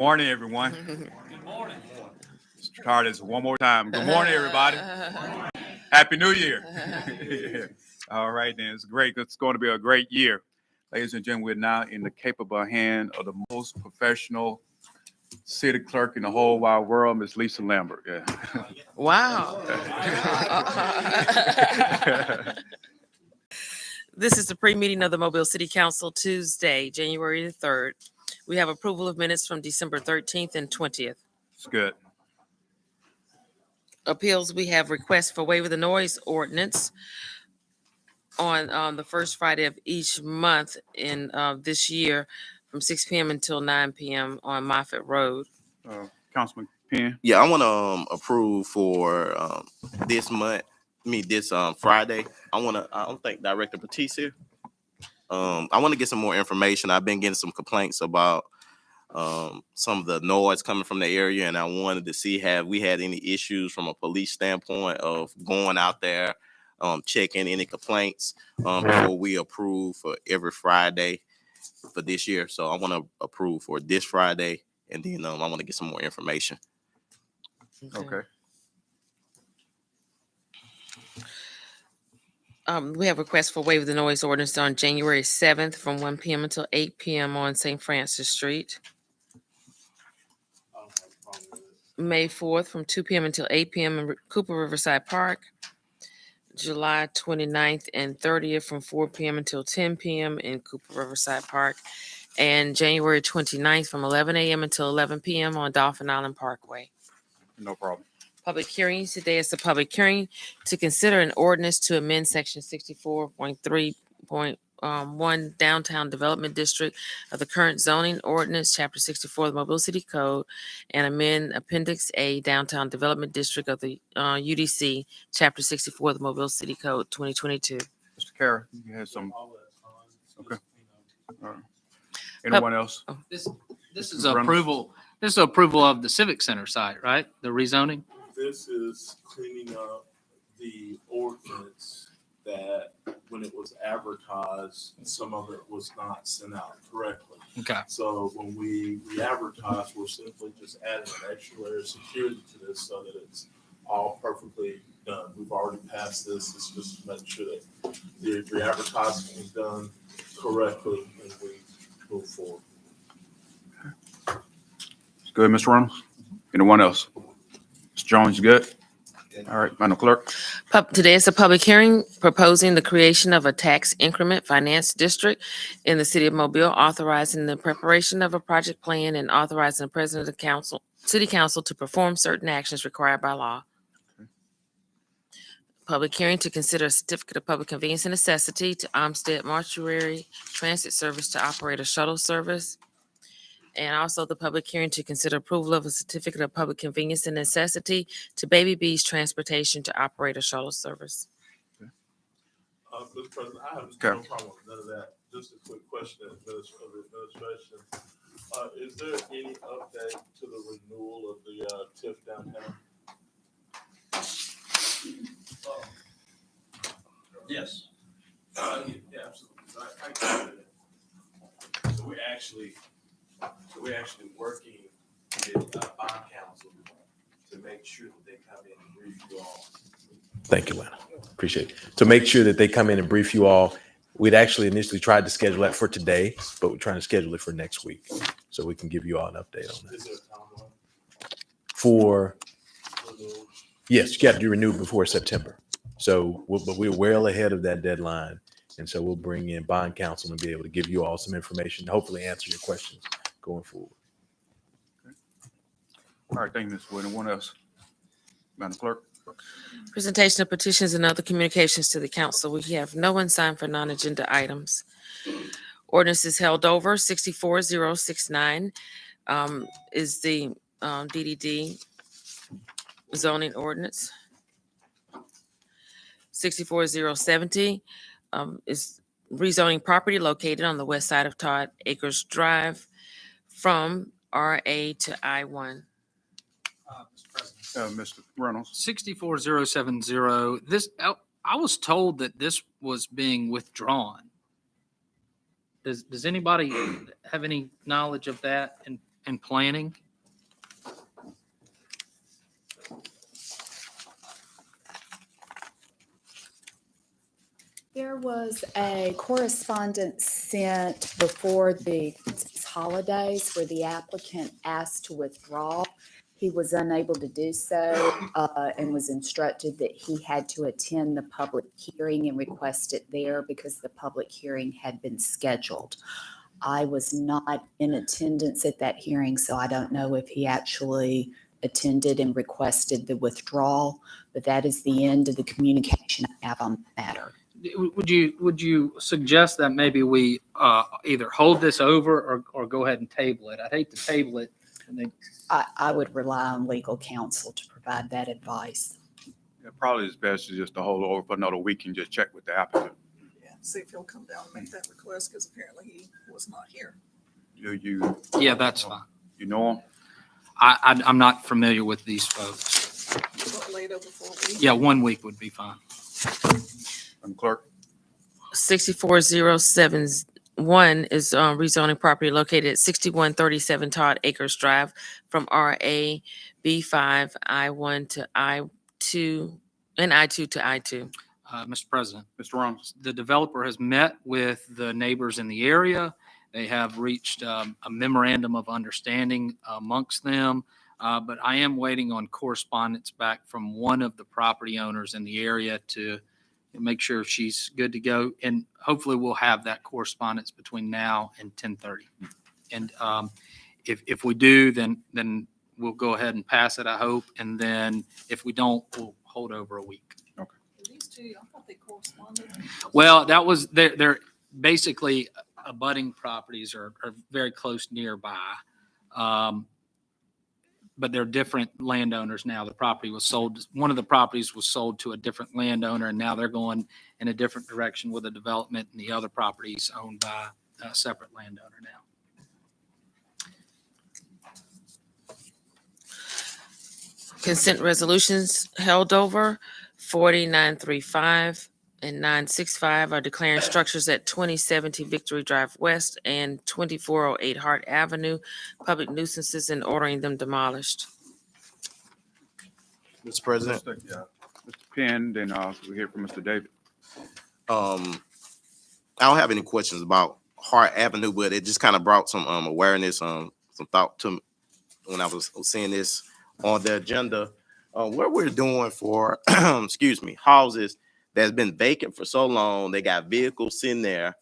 Morning, everyone. Good morning. Let's try this one more time. Good morning, everybody. Happy New Year. All right, then. It's great. It's going to be a great year. Ladies and gentlemen, we're now in the capable hand of the most professional city clerk in the whole wide world, Miss Lisa Lambert. Yeah. Wow. This is the pre-meeting of the Mobile City Council Tuesday, January the 3rd. We have approval of minutes from December 13th and 20th. It's good. Appeals, we have requests for waiver of the noise ordinance on the first Friday of each month in this year from 6 p.m. until 9 p.m. on Moffett Road. Councilman Penn. Yeah, I want to approve for this month. This Friday. I don't think Director Batiste here. I want to get some more information. I've been getting some complaints about some of the noise coming from the area, and I wanted to see have we had any issues from a police standpoint of going out there, checking any complaints before we approve for every Friday for this year. So I want to approve for this Friday, and then I want to get some more information. Okay. We have requests for waiver of the noise ordinance on January 7th from 1 p.m. until 8 p.m. on St. Francis Street. May 4th from 2 p.m. until 8 p.m. in Cooper Riverside Park. July 29th and 30th from 4 p.m. until 10 p.m. in Cooper Riverside Park. And January 29th from 11 a.m. until 11 p.m. on Dolphin Island Parkway. No problem. Public hearings. Today is the public hearing to consider an ordinance to amend section 64.3.1 Downtown Development District of the current zoning ordinance, chapter 64 of the Mobile City Code, and amend appendix A Downtown Development District of the UDC, chapter 64 of the Mobile City Code 2022. Mr. Kara, you had some. Okay. All right. Anyone else? This is approval. This is approval of the Civic Center site, right? The rezoning. This is cleaning up the ordinance that when it was advertised, some of it was not sent out correctly. Okay. So when we re-advertise, we're simply just adding an extra layer of security to this so that it's all perfectly done. We've already passed this. It's just to make sure that the re-advertising is done correctly and we move forward. Good, Mr. Reynolds. Anyone else? Mr. Jones, you good? All right, Madam Clerk. Today is a public hearing proposing the creation of a tax increment finance district in the city of Mobile, authorizing the preparation of a project plan and authorizing the president of the city council to perform certain actions required by law. Public hearing to consider a certificate of public convenience and necessity to Olmsted Mortuary Transit Service to operate a shuttle service. And also the public hearing to consider approval of a certificate of public convenience and necessity to Baby B's Transportation to operate a shuttle service. Mr. President, I have no problem with none of that. Just a quick question of the administration. Is there any update to the renewal of the TIF downtown? Yes. Yeah, absolutely. So we're actually working with bond counsel to make sure that they come in and brief you all. Thank you, Lana. Appreciate it. To make sure that they come in and brief you all, we'd actually initially tried to schedule that for today, but we're trying to schedule it for next week so we can give you all an update on that. Is there a timeline? For, yes, you got to be renewed before September. So, but we're well ahead of that deadline. And so we'll bring in bond counsel and be able to give you all some information, hopefully answer your questions going forward. All right, thank you, Ms. Wood. Anyone else? Madam Clerk. Presentation of petitions and other communications to the council. We have no one signed for non-agenda items. Ordinance is held over. 64069 is the DDD zoning ordinance. 64070 is rezoning property located on the west side of Todd Acres Drive from RA to I-1. Mr. President. Mr. Reynolds. 64070. I was told that this was being withdrawn. Does anybody have any knowledge of that? And and planning. There was a correspondence sent before the Christmas holidays where the applicant asked to withdraw. He was unable to do so and was instructed that he had to attend the public hearing and request it there because the public hearing had been scheduled. I was not in attendance at that hearing, so I don't know if he actually attended and requested the withdrawal, but that is the end of the communication I have on the matter. Would you suggest that maybe we either hold this over or go ahead and table it? I'd hate to table it. And then, I would rely on legal counsel to provide that advice. Yeah, probably it's best to just to hold over for another week and just check with the applicant. Yeah, see if he'll come down and make that request, because apparently he was not here. yeah, that's fine. You know him? I'm not familiar with these folks. What, later before we? Yeah, 1 week would be fine. Madam Clerk? 64071 is rezoning property located at 6137 Todd Acres Drive from RA B5 I1 to I2 and I2 to I2. Mr. President, Mr. Ramos? the developer has met with the neighbors in the area. They have reached a memorandum of understanding amongst them. But I am waiting on correspondence back from one of the property owners in the area to make sure she's good to go. And hopefully we'll have that correspondence between now and 10:30. And if we do, then we'll go ahead and pass it, I hope. And then if we don't, we'll hold over a week. These two, I thought they corresponded. Well, that was, they're basically abutting properties are very close nearby. But they're different landowners now. The property was sold, one of the properties was sold to a different landowner, and now they're going in a different direction with a development, and the other property is owned by a separate landowner now. Consent resolutions held over 40935 and 965 are declaring structures at 2070 Victory Drive West and 2408 Hart Avenue public nuisances and ordering them demolished. Mr. President. Mr. Penn, then we'll hear from Mr. David. I don't have any questions about Hart Avenue, but it just kind of brought some awareness, some thought to me when I was seeing this on the agenda. What we're doing for, excuse me, houses that's been vacant for so long, they got vehicles sitting there.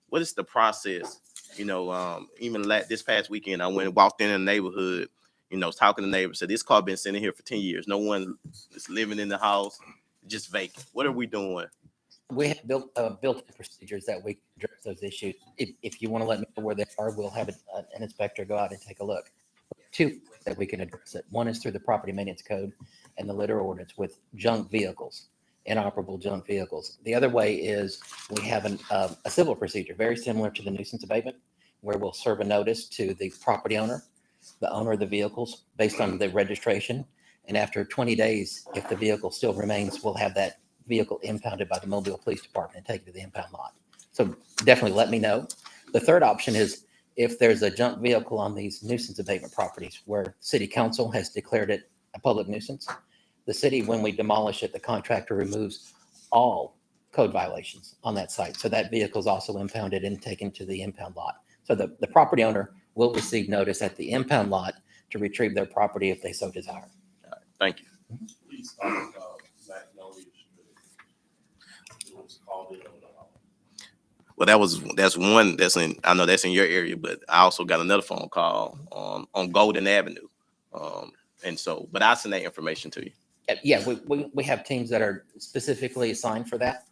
What is the process? You know, even this past weekend, I went and walked in the neighborhood, you know, talking to neighbors, said this car been sitting here for 10 years. No one is living in the house, just vacant. What are we doing? We have built procedures that we address those issues. If you want to let me know where they are, we'll have an inspector go out and take a look. Two ways that we can address it. One is through the property maintenance code and the litter ordinance with junk vehicles, inoperable junk vehicles. The other way is we have a civil procedure very similar to the nuisance abatement, where we'll serve a notice to the property owner, the owner of the vehicles, based on the registration. And after 20 days, if the vehicle still remains, we'll have that vehicle impounded by the Mobile Police Department and taken to the impound lot. So definitely let me know. The third option is if there's a junk vehicle on these nuisance abatement properties where city council has declared it a public nuisance, the city, when we demolish it, the contractor removes all code violations on that site. So that vehicle is also impounded and taken to the impound lot. So the property owner will receive notice at the impound lot to retrieve their property if they so desire. Thank you. He's on Magnolia Street. It was called in on Well, that's one that's in, I know that's in your area, but I also got another phone call on Golden Avenue. And so, but I'll send that information to you. Yeah, we have teams that are specifically assigned for that.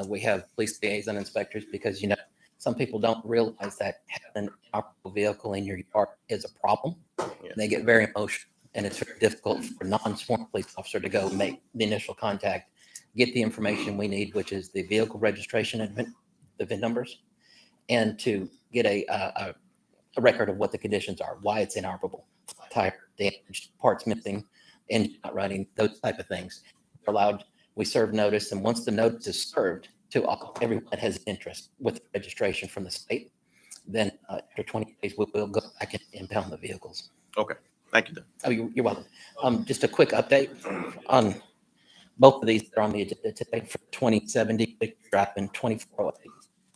We have police liaison inspectors because, you know, some people don't realize that having an inoperable vehicle in your yard is a problem. Yeah. They get very emotional, and it's very difficult for a non-sworn police officer to go make the initial contact, get the information we need, which is the vehicle registration and the VIN numbers, and to get a record of what the conditions are, why it's inoperable, tire damaged, parts missing, engine not running, those type of things. We're allowed, we serve notice, and once the notice is served to everyone that has interest with registration from the state, then after 20 days, we'll go back and impound the vehicles. Thank you. Oh, you're welcome. Just a quick update on both of these that are on the agenda today for 2070 Victory Drive and 2408.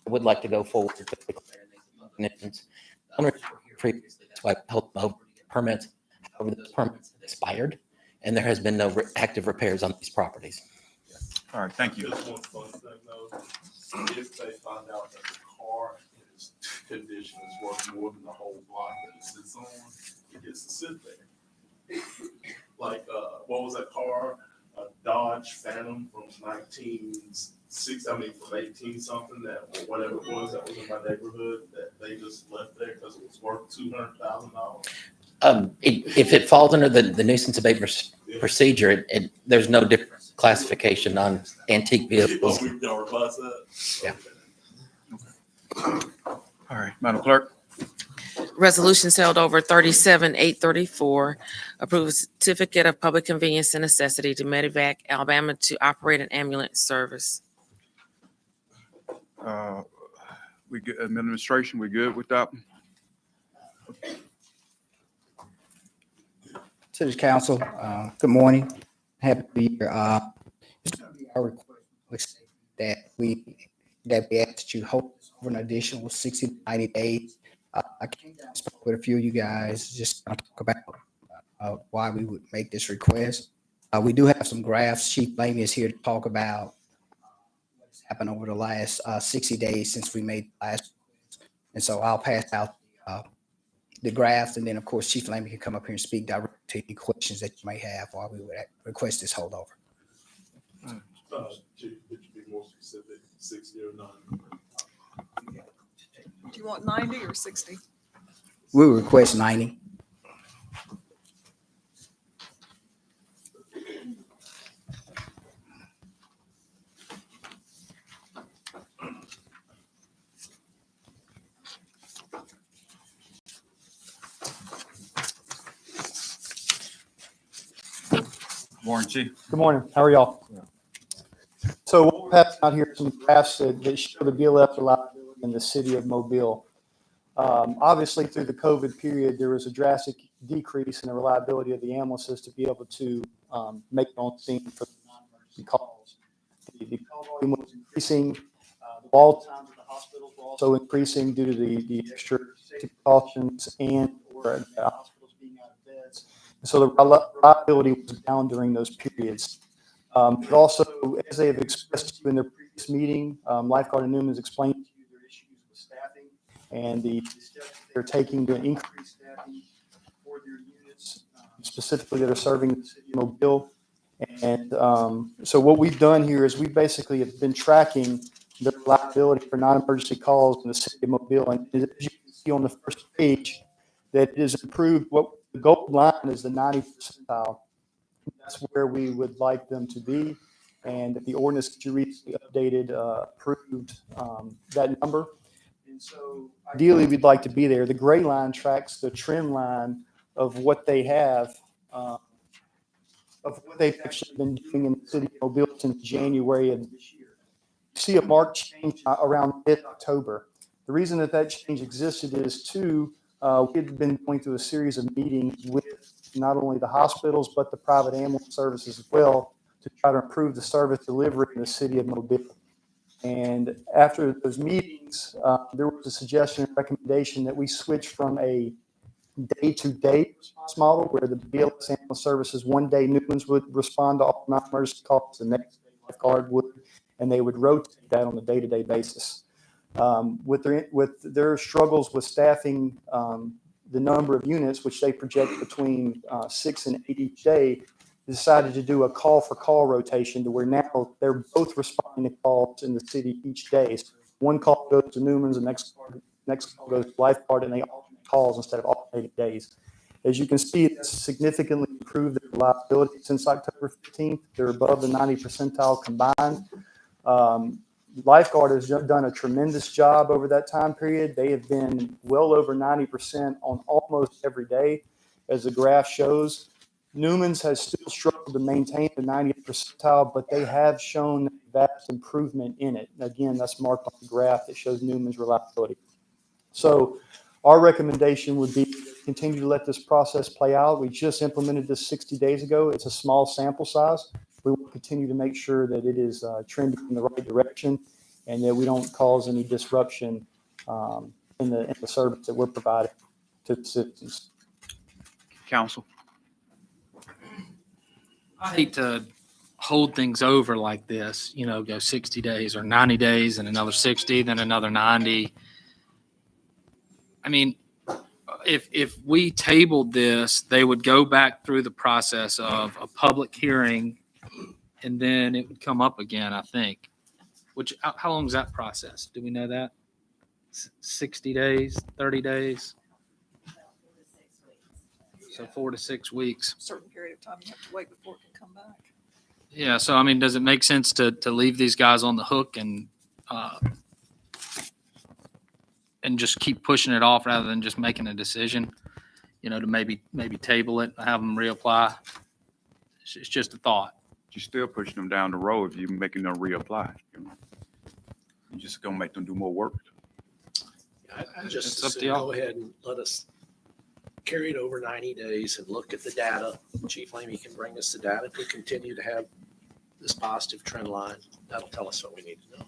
I would like to go forward to declare these ignitions. The owners were here previously, that's why I held them over to get permits. However, those permits have expired, and there has been no active repairs on these properties. All right, thank you. Just one fun thing though, if they find out that the car in its condition is worth more than the whole block that it sits on, it gets to sit there. Like, what was that car? A Dodge Phantom from 18 something, that, or whatever it was, that was in my neighborhood, that they just left there because it was worth $200,000. If it falls under the nuisance abatement procedure, there's no different classification on antique vehicles. We can replace that? Yeah. All right, Madam Clerk. Resolutions held over 37-834, approve a certificate of public convenience and necessity to Medivac Alabama to operate an ambulance service. We good, administration, we good with that? To the council, good morning, happy New Year. It's going to be our request that we ask that you hold this over an additional 60 to 90 days. I came down and spoke with a few of you guys, just to talk about why we would make this request. We do have some graphs. Chief Lamy is here to talk about what's happened over the last 60 days since we made the last request. And so I'll pass out the graphs, and then of course Chief Lamy can come up here and speak directly to any questions that you may have while we would request this holdover. Chief, could you be more specific, 60 or 90? Do you want 90 or 60? We would request 90. Warren Chief. Good morning. How are y'all? So we'll pass out here some graphs that show the BLS reliability in the city of Mobile. Obviously, through the COVID period, there was a drastic decrease in the reliability of the ambulances to be able to make it on scene for the non-emergency calls. The call volume was increasing. The wall times at the hospitals were also increasing due to the extra safety precautions and or the hospitals being out of beds. So the reliability was down during those periods. But also, as they have expressed to you in their previous meeting, Lifeguard and Newman has explained to you their issues with staffing and the steps they're taking to increase staffing for their units, specifically that are serving the city of Mobile. And so what we've done here is we basically have been tracking the reliability for non-emergency calls in the city of Mobile. And as you can see on the first page, that it has improved. What the gold line is the 90th percentile. That's where we would like them to be. And the ordinance that you recently updated approved that number. And so ideally, we'd like to be there. The gray line tracks the trend line of what they have, of what they've actually been doing in the city of Mobile since January of this year. You see a marked change around mid-October. The reason that change existed is we had been going through a series of meetings with not only the hospitals, but the private ambulance services as well to try to improve the service delivery in the city of Mobile. And after those meetings, there was a suggestion and recommendation that we switch from a day-to-day response model where the BLS ambulance services, one day Newlands would respond to all non-emergency calls, the next day Lifeguard would, and they would rotate that on a day-to-day basis. With their struggles with staffing the number of units, which they project between 6 and 8 each day, decided to do a call-for-call rotation to where now they're both responding to calls in the city each day. So one call goes to Newman's, the next call goes to Lifeguard, and they alternate calls instead of alternating days. As you can see, it's significantly improved their reliability since October 15th. They're above the 90 percentile combined. Lifeguard has done a tremendous job over that time period. They have been well over 90% on almost every day, as the graph shows. Newman's has still struggled to maintain the 90th percentile, but they have shown vast improvement in it. Again, that's marked on the graph that shows Newman's reliability. So our recommendation would be to continue to let this process play out. We just implemented this 60 days ago. It's a small sample size. We will continue to make sure that it is trending in the right direction and that we don't cause any disruption in the service that we're providing to the citizens. Council. I hate to hold things over like this, you know, go 60 days or 90 days and another 60, then another 90. I mean, if we tabled this, they would go back through the process of a public hearing and then it would come up again, I think. Which, how long is that process? Do we know that? 60 days, 30 days? So 4 to 6 weeks. Certain period of time you have to wait before it can come back. Yeah, so I mean, does it make sense to leave these guys on the hook and just keep pushing it off rather than just making a decision, you know, to maybe table it, have them reapply? It's just a thought. You're still pushing them down the road if you're making them reapply. You're just gonna make them do more work. I just It's up as to soon y'all. go ahead and let us carry it over 90 days and look at the data. Chief Lamy can bring us the data. If we continue to have this positive trend line, that'll tell us what we need to know.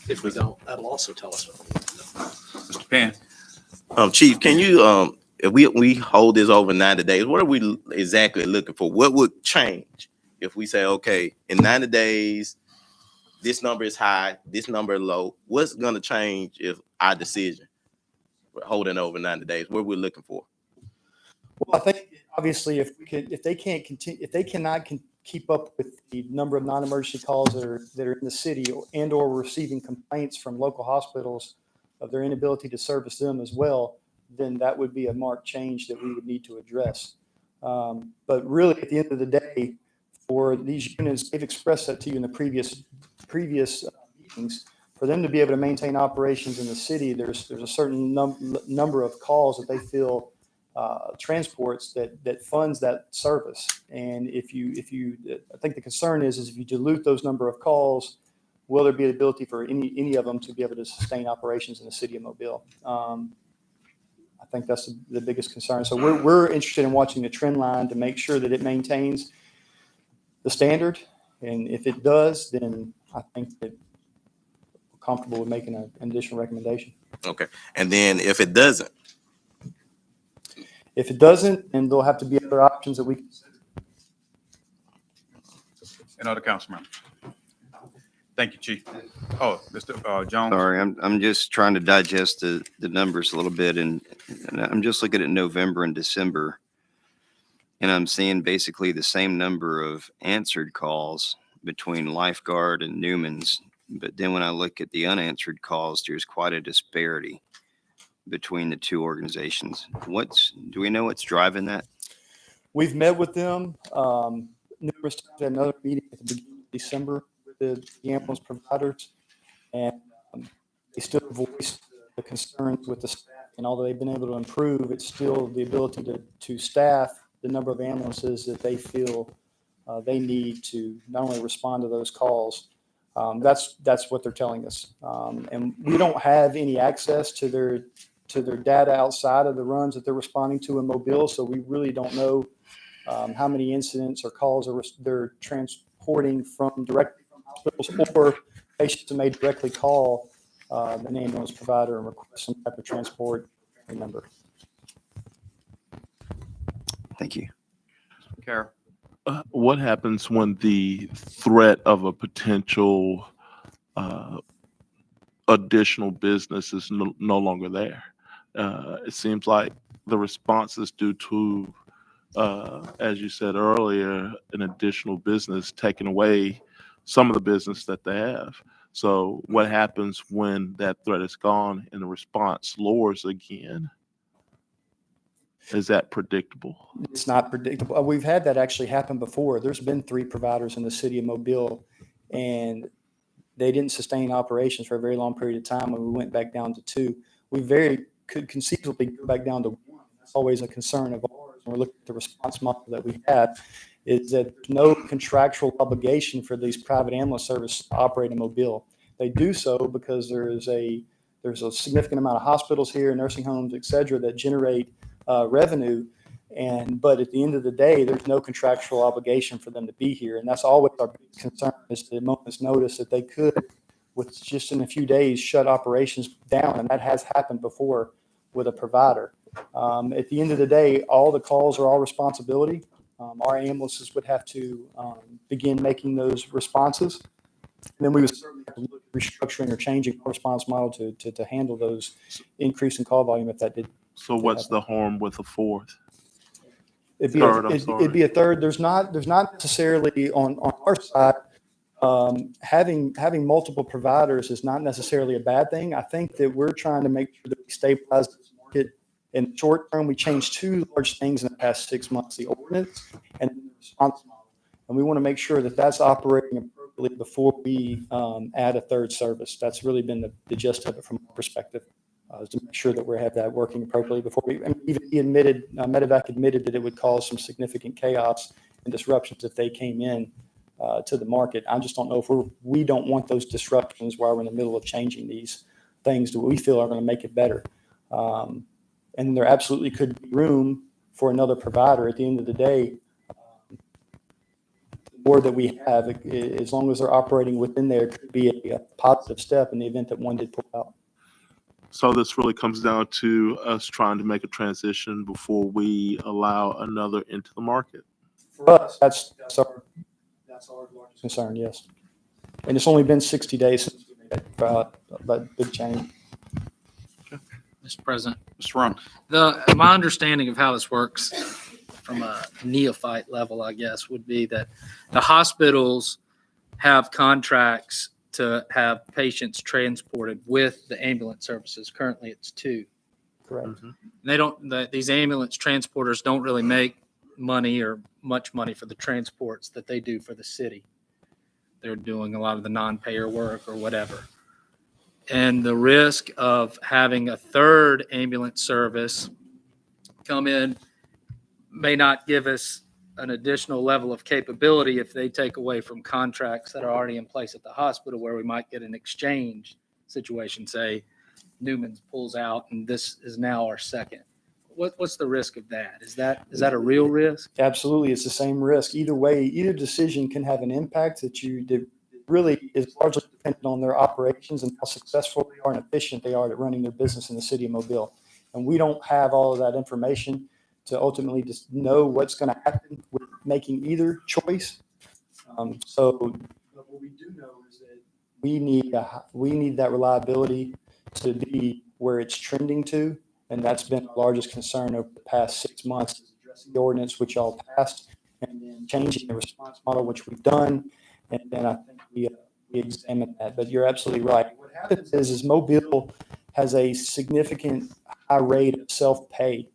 If we don't, that'll also tell us what we need to know. Mr. Penn. Chief, can you, if we hold this over 90 days, what are we exactly looking for? What would change if we say, okay, in 90 days, this number is high, this number is low? What's going to change if our decision holding over 90 days? What we're looking for? Well, I think obviously if they cannot keep up with the number of non-emergency calls that are in the city and/or receiving complaints from local hospitals of their inability to service them as well, then that would be a marked change that we would need to address. But really, at the end of the day, for these units, they've expressed that to you in the previous meetings. For them to be able to maintain operations in the city, there's a certain number of calls that they feel transports that funds that service. And if you, I think the concern is if you dilute those number of calls, will there be the ability for any of them to be able to sustain operations in the city of Mobile? I think that's the biggest concern. So we're interested in watching the trend line to make sure that it maintains the standard. And if it does, then I think that we're comfortable with making an additional recommendation. Okay. And then if it doesn't? If it doesn't, then there'll have to be other options that we consider. And other council members. Thank you, Chief. Oh, Mr. Jones. Sorry, I'm just trying to digest the numbers a little bit, and I'm just looking at November and December, and I'm seeing basically the same number of answered calls between Lifeguard and Newman's, but then when I look at the unanswered calls, there's quite a disparity between the two organizations. Do we know what's driving that? We've met with them numerous times. At another meeting at the beginning of December with the ambulance providers, and they still voiced the concerns with the staff. And although they've been able to improve, it's still the ability to staff the number of ambulances that they feel they need to not only respond to those calls. That's what they're telling us, and we don't have any access to their data outside of the runs that they're responding to in Mobile. So we really don't know how many incidents or calls they're transporting directly from hospitals, or patients who may directly call an ambulance provider and request some type of transport number. Thank you. Carol. What happens when the threat of a potential additional business is no longer there? It seems like the response is due to, as you said earlier, an additional business taking away some of the business that they have. So what happens when that threat is gone and the response lowers again? Is that predictable? It's not predictable. We've had that actually happen before. There's been 3 providers in the city of Mobile, and they didn't sustain operations for a very long period of time when we went back down to 2. We could conceivably go back down to 1. That's always a concern of ours when we're looking at the response model that we have, is that no contractual obligation for these private ambulance services to operate in Mobile. They do so because there's There's a significant amount of hospitals here, nursing homes, et cetera, that generate revenue. But at the end of the day, there's no contractual obligation for them to be here. And that's always our biggest concern, is the moment's notice that they could, with just in a few days, shut operations down. And that has happened before with a provider. At the end of the day, all the calls are our responsibility. Our ambulances would have to begin making those responses. And then we would certainly have to look at restructuring or changing our response model to handle those increase in call volume if that did. So what's the harm with a fourth? It'd be a third. There's not necessarily on our side, having multiple providers is not necessarily a bad thing. I think that we're trying to make sure that we stabilize this market. In the short term, we changed two large things in the past 6 months: the ordinance and the response model. And we want to make sure that that's operating appropriately before we add a third service. That's really been the gist of it from our perspective. To make sure that we have that working appropriately before we, I mean, even he admitted, Medevac admitted that it would cause some significant chaos and disruptions if they came in to the market. I just don't know if we don't want those disruptions while we're in the middle of changing these things that we feel are going to make it better. And there absolutely could be room for another provider at the end of the day. The more that we have, as long as they're operating within there, could be a positive step in the event that one did pull out. So this really comes down to us trying to make a transition before we allow another into the market. For us, that's our largest concern, yes. And it's only been 60 days since we made that big change. Mr. President, Mr. Ron. My understanding of how this works from a neophyte level, I guess, would be that the hospitals have contracts to have patients transported with the ambulance services. Currently, it's 2. Correct. Mm-hmm. These ambulance transporters don't really make money or much money for the transports that they do for the city. They're doing a lot of the non-payer work or whatever. And the risk of having a third ambulance service come in may not give us an additional level of capability if they take away from contracts that are already in place at the hospital, where we might get an exchange situation. Say Newman's pulls out and this is now our second. What's the risk of that? Is that a real risk? Absolutely. It's the same risk. Either way, either decision can have an impact that really is largely dependent on their operations and how successful they are and efficient they are at running their business in the city of Mobile. And we don't have all of that information to ultimately just know what's going to happen with making either choice. So what we do know is that we need that reliability to be where it's trending to. And that's been our largest concern over the past 6 months, is addressing the ordinance, which y'all passed, and then changing the response model, which we've done. And then I think we examined that. But you're absolutely right. What happens is Mobile has a significant high rate of self-pay.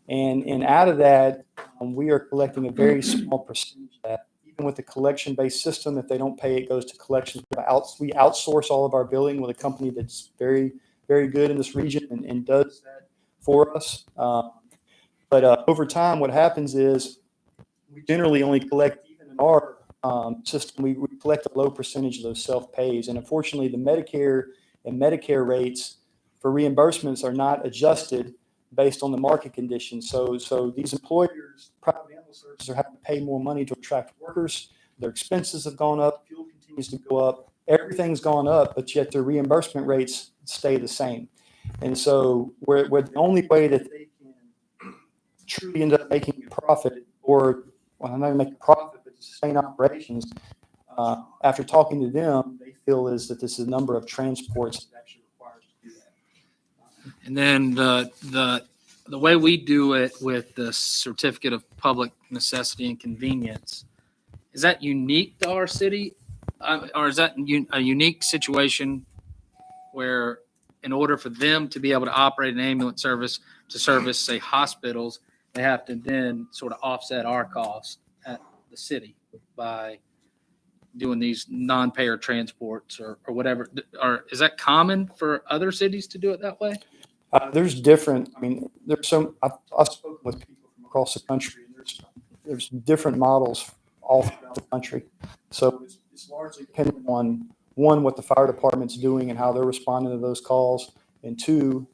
And out of that, we are collecting a very small percentage of that. Even with the collection-based system, if they don't pay, it goes to collections. We outsource all of our billing with a company that's very, very good in this region and does that for us. But over time, what happens is we generally only collect, even in our system, we collect a low percentage of those self-pays. And unfortunately, the Medicare and Medicare rates for reimbursements are not adjusted based on the market conditions. So these employers, private ambulance services, are having to pay more money to attract workers. Their expenses have gone up. Fuel continues to go up. Everything's gone up, but yet their reimbursement rates stay the same. And so we're the only way that they can truly end up making a profit, or not even make a profit, but sustain operations, after talking to them, they feel is that this is a number of transports that actually requires to do that. And then the way we do it with the certificate of public necessity and convenience, is that unique to our city? Or is that a unique situation where in order for them to be able to operate an ambulance service to service, say, hospitals, they have to then sort of offset our cost at the city by doing these non-payer transports or whatever? Or is that common for other cities to do it that way? There's different. I mean, there's some. I've spoken with people from across the country. There's different models all throughout the country. So it's largely dependent on what the fire department's doing and how they're responding to those calls, and two,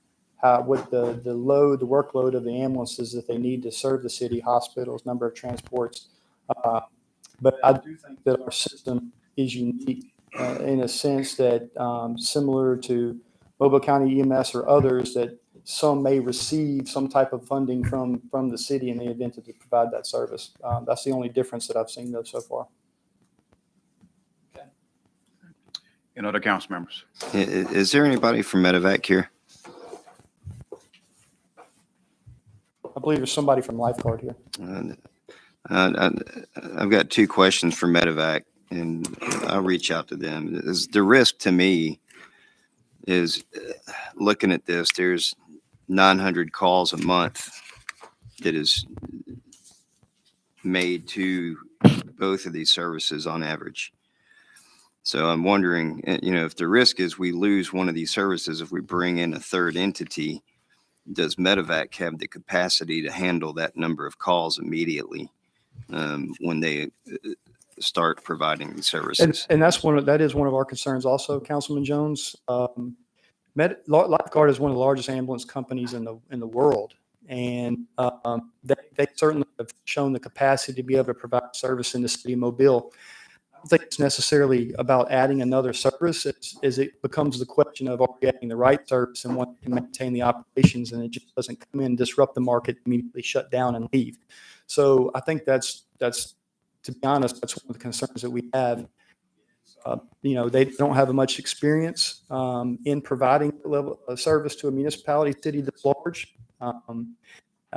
what the workload of the ambulances that they need to serve the city, hospitals, number of transports. But I do think that our system is unique in a sense that similar to Mobile County EMS or others, that some may receive some type of funding from the city in the event that they provide that service. That's the only difference that I've seen though so far. Any other council members? Is there anybody from Medevac here? I believe there's somebody from Lifeguard here. I've got two questions for Medevac, and I'll reach out to them. The risk to me is looking at this, there's 900 calls a month that is made to both of these services on average. So I'm wondering, if the risk is we lose one of these services, if we bring in a third entity, does Medevac have the capacity to handle that number of calls immediately when they start providing these services? And that is one of our concerns also, Councilman Jones. Lifeguard is one of the largest ambulance companies in the world, and they certainly have shown the capacity to be able to provide service in the city of Mobile. I don't think it's necessarily about adding another service as it becomes the question of, are we adding the right service and want to maintain the operations, and it just doesn't come in, disrupt the market, immediately shut down and leave. So I think that's to be honest, that's one of the concerns that we have. They don't have much experience in providing level of service to a municipality city that's large.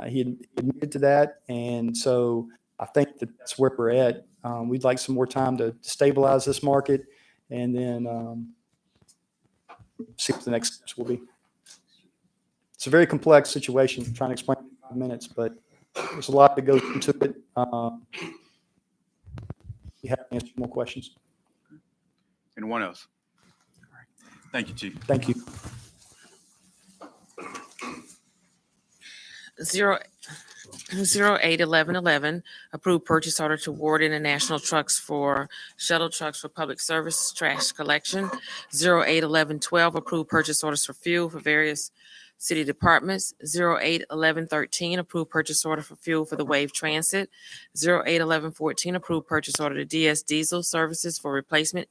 He admitted to that, and so I think that's where we're at. We'd like some more time to stabilize this market, and then see what the next steps will be. It's a very complex situation. I'm trying to explain in 5 minutes, but there's a lot that goes into it. You have to answer more questions. Anyone else? All right. Thank you, Chief. Thank you. 081111, approved purchase order to Ward International Trucks for shuttle trucks for public service trash collection. 081112, approved purchase orders for fuel for various city departments. 081113, approved purchase order for fuel for the Wave Transit. 081114, approved purchase order to DS Diesel Services for replacement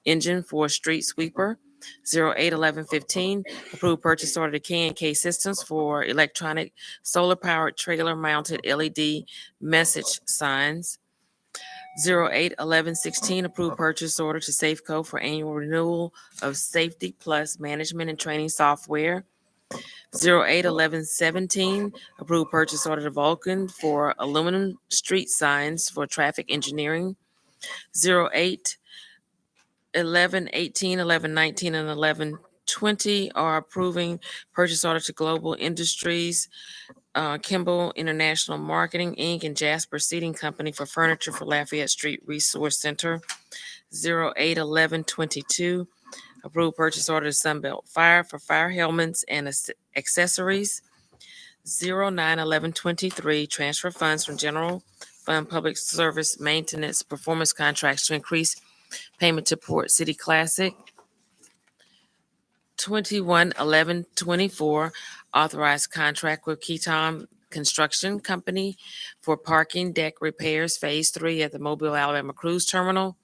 engine for street sweeper. 081115, approved purchase order to K&K Systems for electronic solar-powered trailer-mounted LED message signs. 081116, approved purchase order to Safeco for annual renewal of Safety Plus management and training software. 081117, approved purchase order to Vulcan for aluminum street signs for traffic engineering. 081118, 1119, and 1120 are approving purchase order to Global Industries, Kimball International Marketing, Inc., and Jasper Seating Company for furniture for Lafayette Street Resource Center. 081122, approved purchase order to Sunbelt Fire for fire helmets and accessories. 091123, transfer funds from general fund public service maintenance performance contracts to increase payment to Port City Classic. 211124, authorized contract with Keaton Construction Company for parking deck repairs Phase 3 at the Mobile, Alabama Cruise Terminal.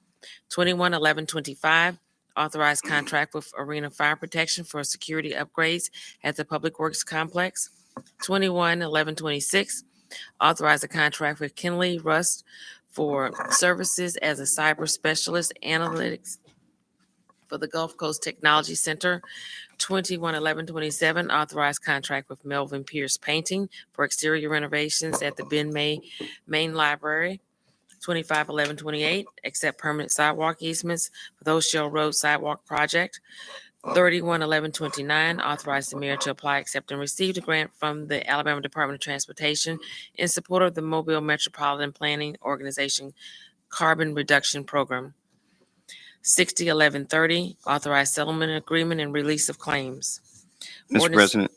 211125, authorized contract with Arena Fire Protection for security upgrades at the Public Works Complex. 211126, authorized a contract with Kinley Rust for services as a cyber specialist analytics for the Gulf Coast Technology Center. 211127, authorized contract with Melvin Pierce Painting for exterior renovations at the Ben May Main Library. 251128, accept permanent sidewalk easements for the O'Shell Road Sidewalk Project. 311129, authorized the mayor to apply, accept, and receive a grant from the Alabama Department of Transportation in support of the Mobile Metropolitan Planning Organization Carbon Reduction Program. 601130, authorized settlement agreement and release of claims. Mr. President,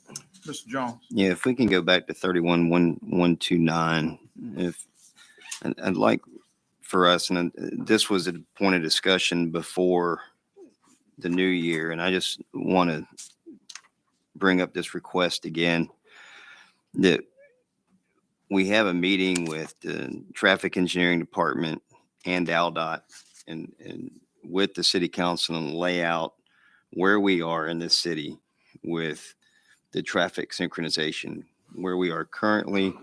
Mr. Jones. yeah, if we can go back to 311129, I'd like for us, and this was a point of discussion before the new year, and I just want to bring up this request again, that we have a meeting with the traffic engineering department and AlDOT and with the city council and lay out where we are in this city with the traffic synchronization, where we are currently,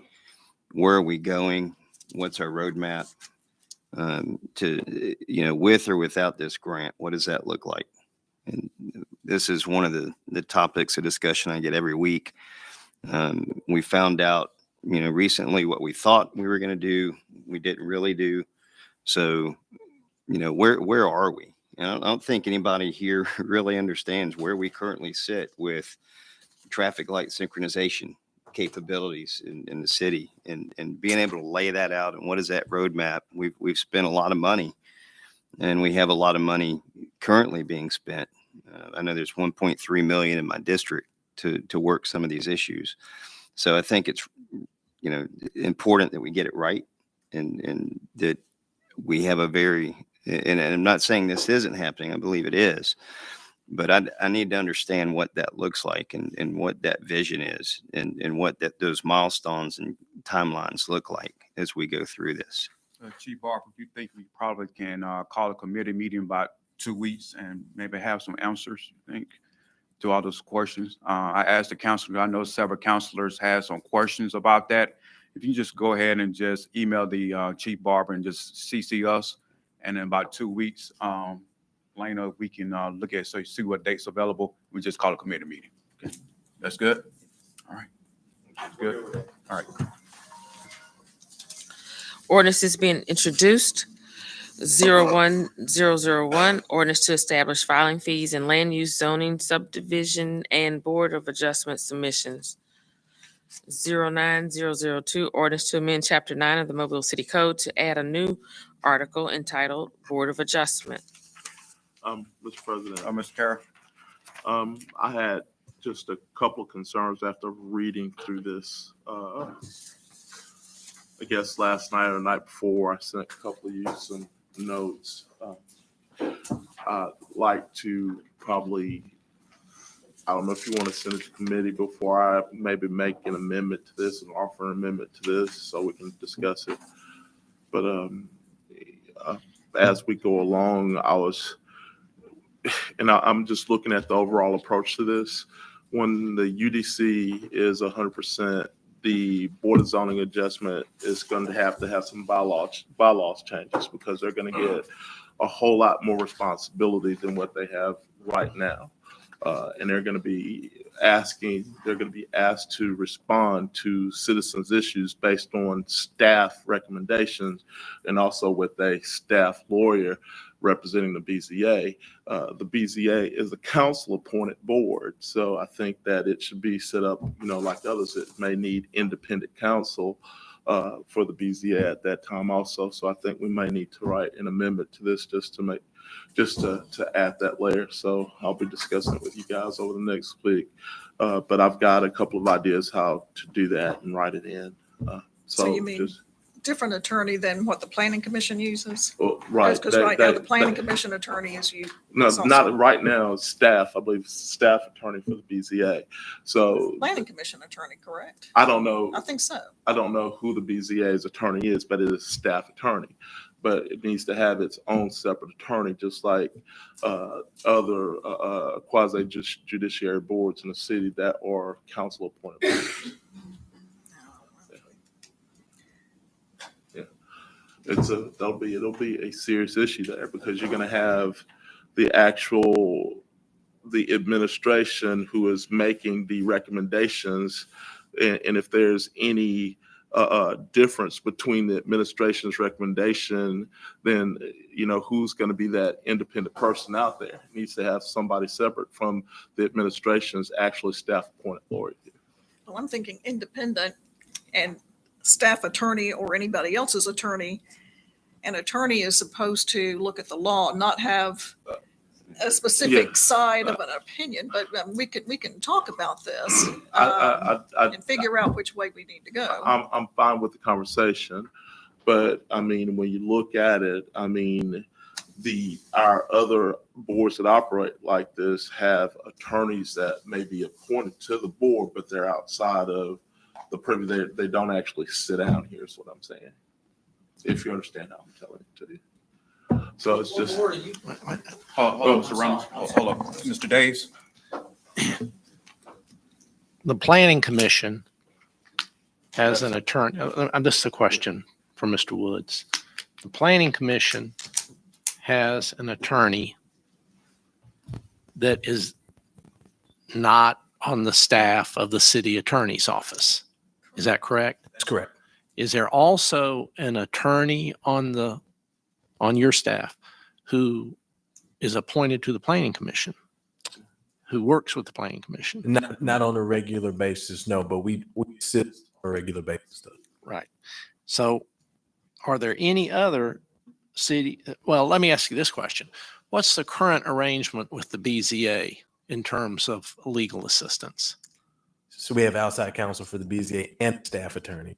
where are we going, what's our roadmap to, with or without this grant, what does that look like? And this is one of the topics of discussion I get every week. We found out, recently what we thought we were going to do, we didn't really do. So, where are we? And I don't think anybody here really understands where we currently sit with traffic light synchronization capabilities in the city and being able to lay that out. And what is that roadmap? We've spent a lot of money, and we have a lot of money currently being spent. I know there's 1.3 million in my district to work some of these issues. So I think it's, important that we get it right and that we have a very, and I'm not saying this isn't happening. I believe it is, but I need to understand what that looks like and what that vision is and what those milestones and timelines look like as we go through this. Chief Barker, if you think we probably can call a committee meeting about 2 weeks and maybe have some answers, you think, to all those questions. I asked the council, I know several councilors had some questions about that. If you just go ahead and just email the Chief Barber and just CC us, and in about 2 weeks, Lena, we can look at, so you see what dates available. We just call a committee meeting. Okay, that's good. All right, that's good. All right. Ordinance is being introduced. 01001, ordinance to establish filing fees and land use zoning subdivision and Board of Adjustment submissions. 09002, ordinance to amend Chapter 9 of the Mobile City Code to add a new article entitled Board of Adjustment. Mr. President. Mr. Carroll. I had just a couple of concerns after reading through this. I guess last night or the night before, I sent a couple of you some notes. I'd like to probably, I don't know if you want to send it to committee before I maybe make an amendment to this and offer an amendment to this so we can discuss it. But as we go along, I'm just looking at the overall approach to this. When the UDC is 100%, the Board of Zoning Adjustment is going to have some bylaws changes because they're going to get a whole lot more responsibility than what they have right now. And they're going to be asked to respond to citizens' issues based on staff recommendations and also with a staff lawyer representing the BZA. The BZA is a council-appointed board, so I think that it should be set up, like others. It may need independent counsel for the BZA at that time also. So I think we may need to write an amendment to this just to add that layer. So I'll be discussing it with you guys over the next week. But I've got a couple of ideas how to do that and write it in. So you mean different attorney than what the planning commission uses? Well, right. Because right now the planning commission attorney is you. No, not right now. It's staff. I believe staff attorney for the BZA. So planning commission attorney, correct? I don't know. I think so. I don't know who the BZA's attorney is, but it is staff attorney. But it needs to have its own separate attorney, just like other quasi-judiciary boards in the city that are council-appointed boards. It'll be a serious issue there because you're going to have the administration who is making the recommendations, and if there's any difference between the administration's recommendation, then who's going to be that independent person out there? It needs to have somebody separate from the administration's actually staff appointed lawyer. Well, I'm thinking independent and staff attorney or anybody else's attorney. An attorney is supposed to look at the law, not have a specific side of an opinion, but we can talk about this and figure out which way we need to go. I'm fine with the conversation, but I mean, when you look at it, I mean, our other boards that operate like this have attorneys that may be appointed to the board, but they're outside of the privy. They don't actually sit down here, is what I'm saying. If you understand how I'm telling it to you. So it's just. Hold on, Mr. Reynolds. Hold on, Mr. Days. The planning commission has an attorney, this is a question for Mr. Woods. The planning commission has an attorney that is not on the staff of the city attorney's office. Is that correct? That's correct. Is there also an attorney on your staff who is appointed to the planning commission, who works with the planning commission? Not on a regular basis, no, but we sit on a regular basis. Though. Right. So are there any other well, let me ask you this question. What's the current arrangement with the BZA in terms of legal assistance? So we have outside counsel for the BZA and staff attorney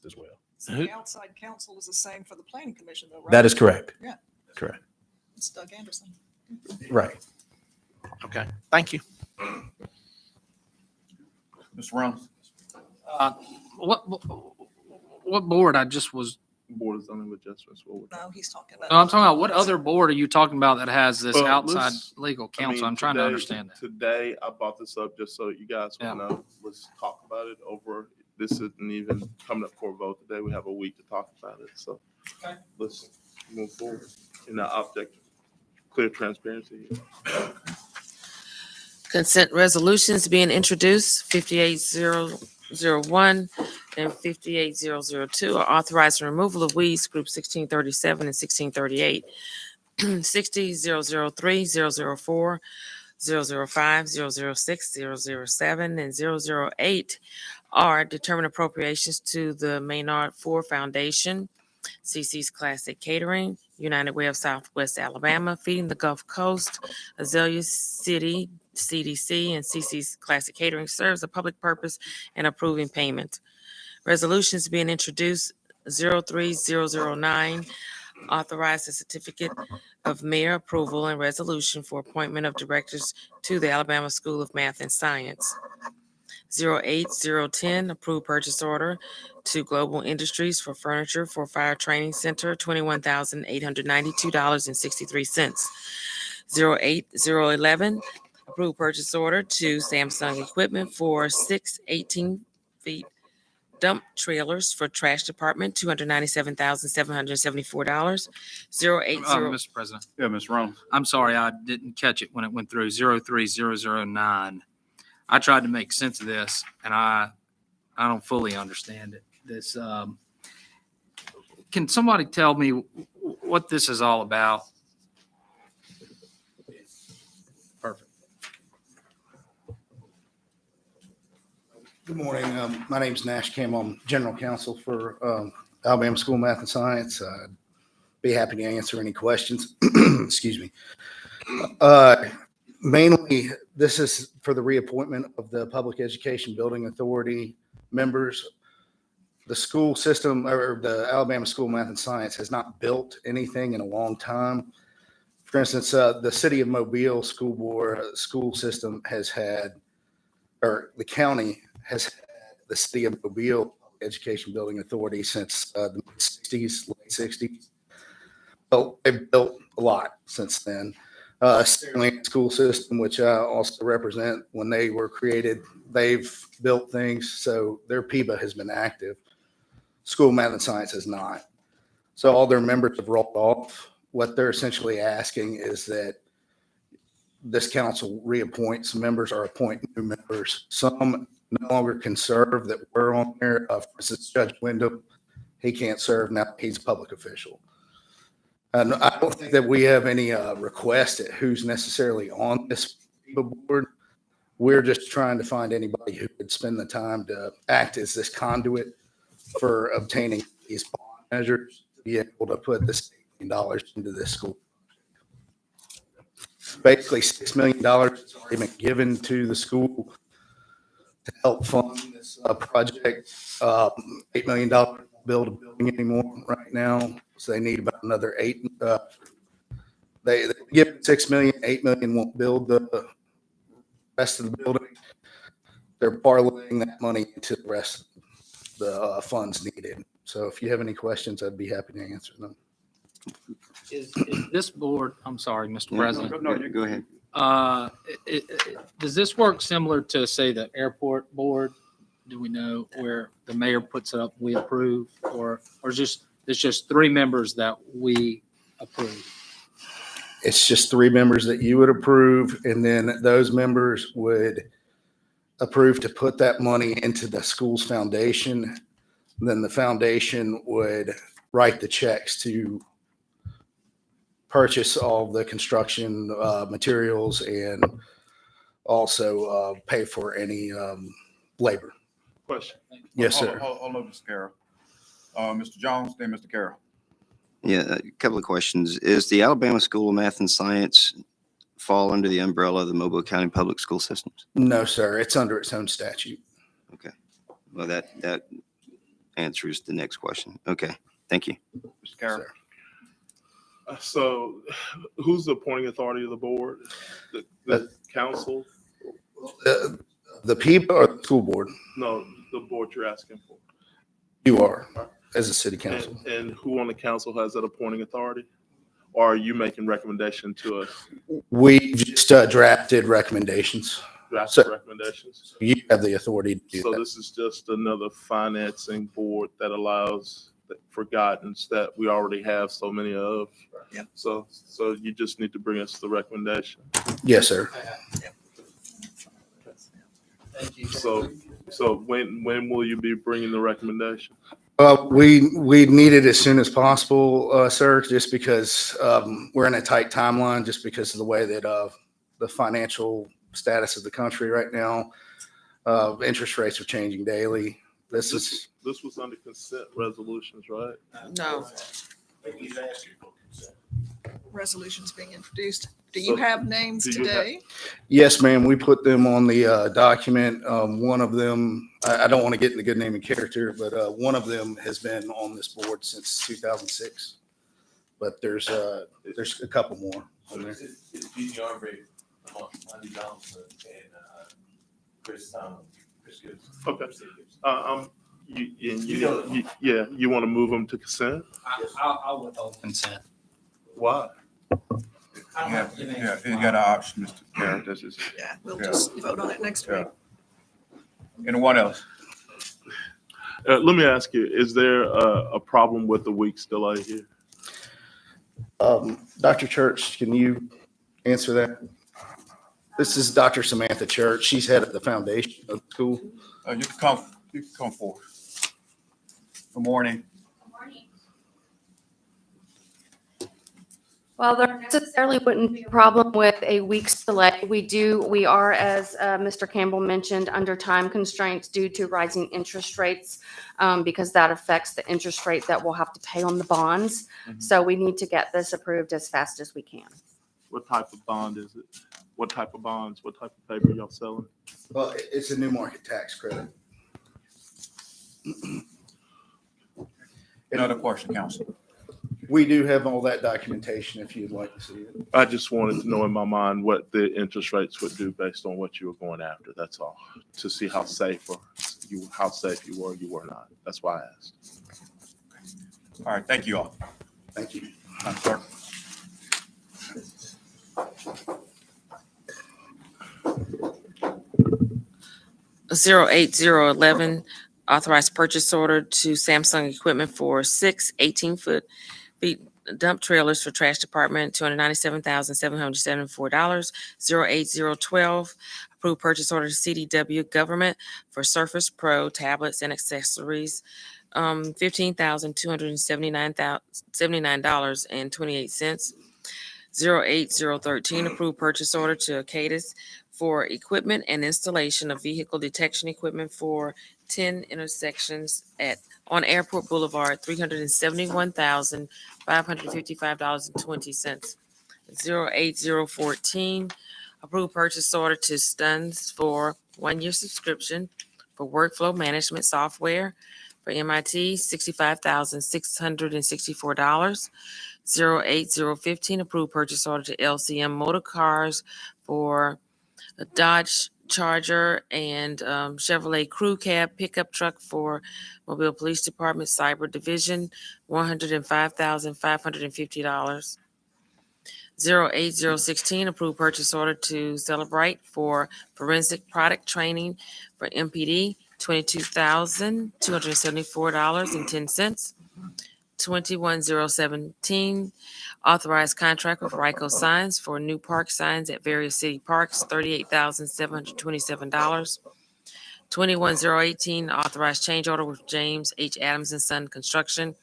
as well. So the outside counsel is the same for the planning commission though, right? That is correct. Yeah. Correct. It's Doug Anderson. Right. Okay. Thank you. Mr. Reynolds. What board? I just was. Board of Zoning Adjustments. No, he's talking about. No, I'm talking about what other board are you talking about that has this outside let's- legal I counsel? mean, I'm trying to today- understand that. Today, I brought this up just so you guys will know. Let's talk about it over. This isn't even coming up for a vote today. We have a week to talk about it. So let's move forward in the object, clear transparency. Consent resolutions being introduced, 58001 and 58002 are authorizing removal of weeds, group 1637 and 1638, 60003, 004, 005, 006, 007, and 008 are determined appropriations to the Maynard Ford Foundation, CC's Classic Catering, United Way of Southwest Alabama, Feeding the Gulf Coast, Azalea City, CDC, and CC's Classic Catering serves a public purpose and approving payment. Resolutions being introduced, 03009, authorize a certificate of mayor approval and resolution for appointment of directors to the Alabama School of Math and Science. 08010, approved purchase order to Global Industries for furniture for Fire Training Center, $21,892.63. 08011, approved purchase order to Samsung Equipment for 6 18-feet dump trailers for trash department, $297,774. 080. Mr. President. Yeah, Mr. Reynolds. I'm sorry, I didn't catch it when it went through 03009. I tried to make sense of this and I don't fully understand it. This, can somebody tell me what this is all about? Perfect. Good morning. My name's Nash Kim. I'm general counsel for Alabama School of Math and Science. I'd be happy to answer any questions. Excuse me. Mainly, this is for the reappointment of the Public Education Building Authority members. The school system or the Alabama School of Math and Science has not built anything in a long time. For instance, the City of Mobile School Board, school system has had, or the county has had the City of Mobile Education Building Authority since the mid-60s, late 60s. So they've built a lot since then. Sterling School System, which I also represent, when they were created, they've built things. So their PIBA has been active. School of Math and Science has not. So all their members have rolled off. What they're essentially asking is that this council reappoints members or appoint new members. Some no longer can serve that were on there. For instance, Judge Wyndham, he can't serve now. He's a public official. And I don't think that we have any request at who's necessarily on this board. We're just trying to find anybody who could spend the time to act as this conduit for obtaining these bond measures to be able to put this $8 million into this school. Basically, $6 million has already been given to the school to help fund this project. $8 million to build a building anymore right now. So they need about another $8 they give 6 million, 8 million won't build the rest of the building. They're parlaying that money into the rest of the funds needed. So if you have any questions, I'd be happy to answer them. Is this board, I'm sorry, Mr. Yeah, President. No, you go ahead. Does this work similar to, say, the airport board? Do we know where the mayor puts it up, we approve, or it's just 3 members that we approve? It's just 3 members that you would approve, and then those members would approve to put that money into the school's foundation. Then the foundation would write the checks to purchase all the construction materials and also pay for any labor. Question. Yes, sir. Hold on, Mr. Carroll. Mr. Jones, then Mr. Carroll. Yeah, a couple of questions. Is the Alabama School of Math and Science fall under the umbrella of the Mobile County Public School Systems? No, sir. It's under its own statute. Okay. Well, that answers the next question. Okay. Thank you. Mr. Carroll. Sir. So who's the appointing authority of the board? The council? The people or the school board? No, the board you're asking for. You are, as a city council. And who on the council has that appointing authority? Or are you making recommendation to us? We just drafted recommendations. Draft So- recommendations? You have the authority to do So that. this is just another financing board that allows for guidance that we already have so many of. Yeah. So you just need to bring us the recommendation. Yes, sir. So when will you be bringing the recommendation? We need it as soon as possible, sir, just because we're in a tight timeline, just because of the way that the financial status of the country right now. Interest rates are changing daily. This was under consent resolutions, right? No. Resolutions being introduced. Do you have names do you have- today? Yes, ma'am. We put them on the document. One of them, I don't want to get into good name and character, but one of them has been on this board since 2006. But there's a couple more on there. It's Gene Arbre, Andy Johnson, and Chris Gibbs. Okay. You want to move them to consent? I'll withhold consent. Why? Yeah, you got an option, Mr. Carroll. This is, Yeah, we'll Yeah. just vote on it next week. anyone else? Let me ask you, is there a problem with the week's delay here? Dr. Church, can you answer that? This is Dr. Samantha Church. She's head of the foundation of the school. You can come forward. Good morning. Well, there necessarily wouldn't be a problem with a week's delay. We are, as Mr. Campbell mentioned, under time constraints due to rising interest rates because that affects the interest rate that we'll have to pay on the bonds. Mhm. So we need to get this approved as fast as we can. What type of bond is it? What type of bonds? What type of paper y'all selling? Well, it's a new market tax credit. Another question, council. We do have all that documentation if you'd like to see it. I just wanted to know in my mind what the interest rates would do based on what you were going after. That's all. To see how safe you were not. That's why I asked. All right, thank you all. Thank you. Madam Clerk. Zero 8011, authorized purchase order to Samsung Equipment for 6 18-foot dump trailers for trash department, $297,774. 08012, approved purchase order to CDW Government for Surface Pro tablets and accessories, $15,279.28. 08013, approved purchase order to Acatus for equipment and installation of vehicle detection equipment for 10 intersections on Airport Boulevard, $371,555.20. 08014, approved purchase order to Stuns for 1-year subscription for workflow management software For MIT, $65,664. 08015, approved purchase order to LCM Motor Cars for a Dodge Charger and Chevrolet Crew Cab pickup truck for Mobile Police Department Cyber Division, $105,550. 08016, approved purchase order to Celebrate for forensic product training for MPD, $22,274.10. 21017, authorized contract with Ryco Signs for new park signs at various city parks, $38,727. 21018, authorized change order with James H. Adams and Son Construction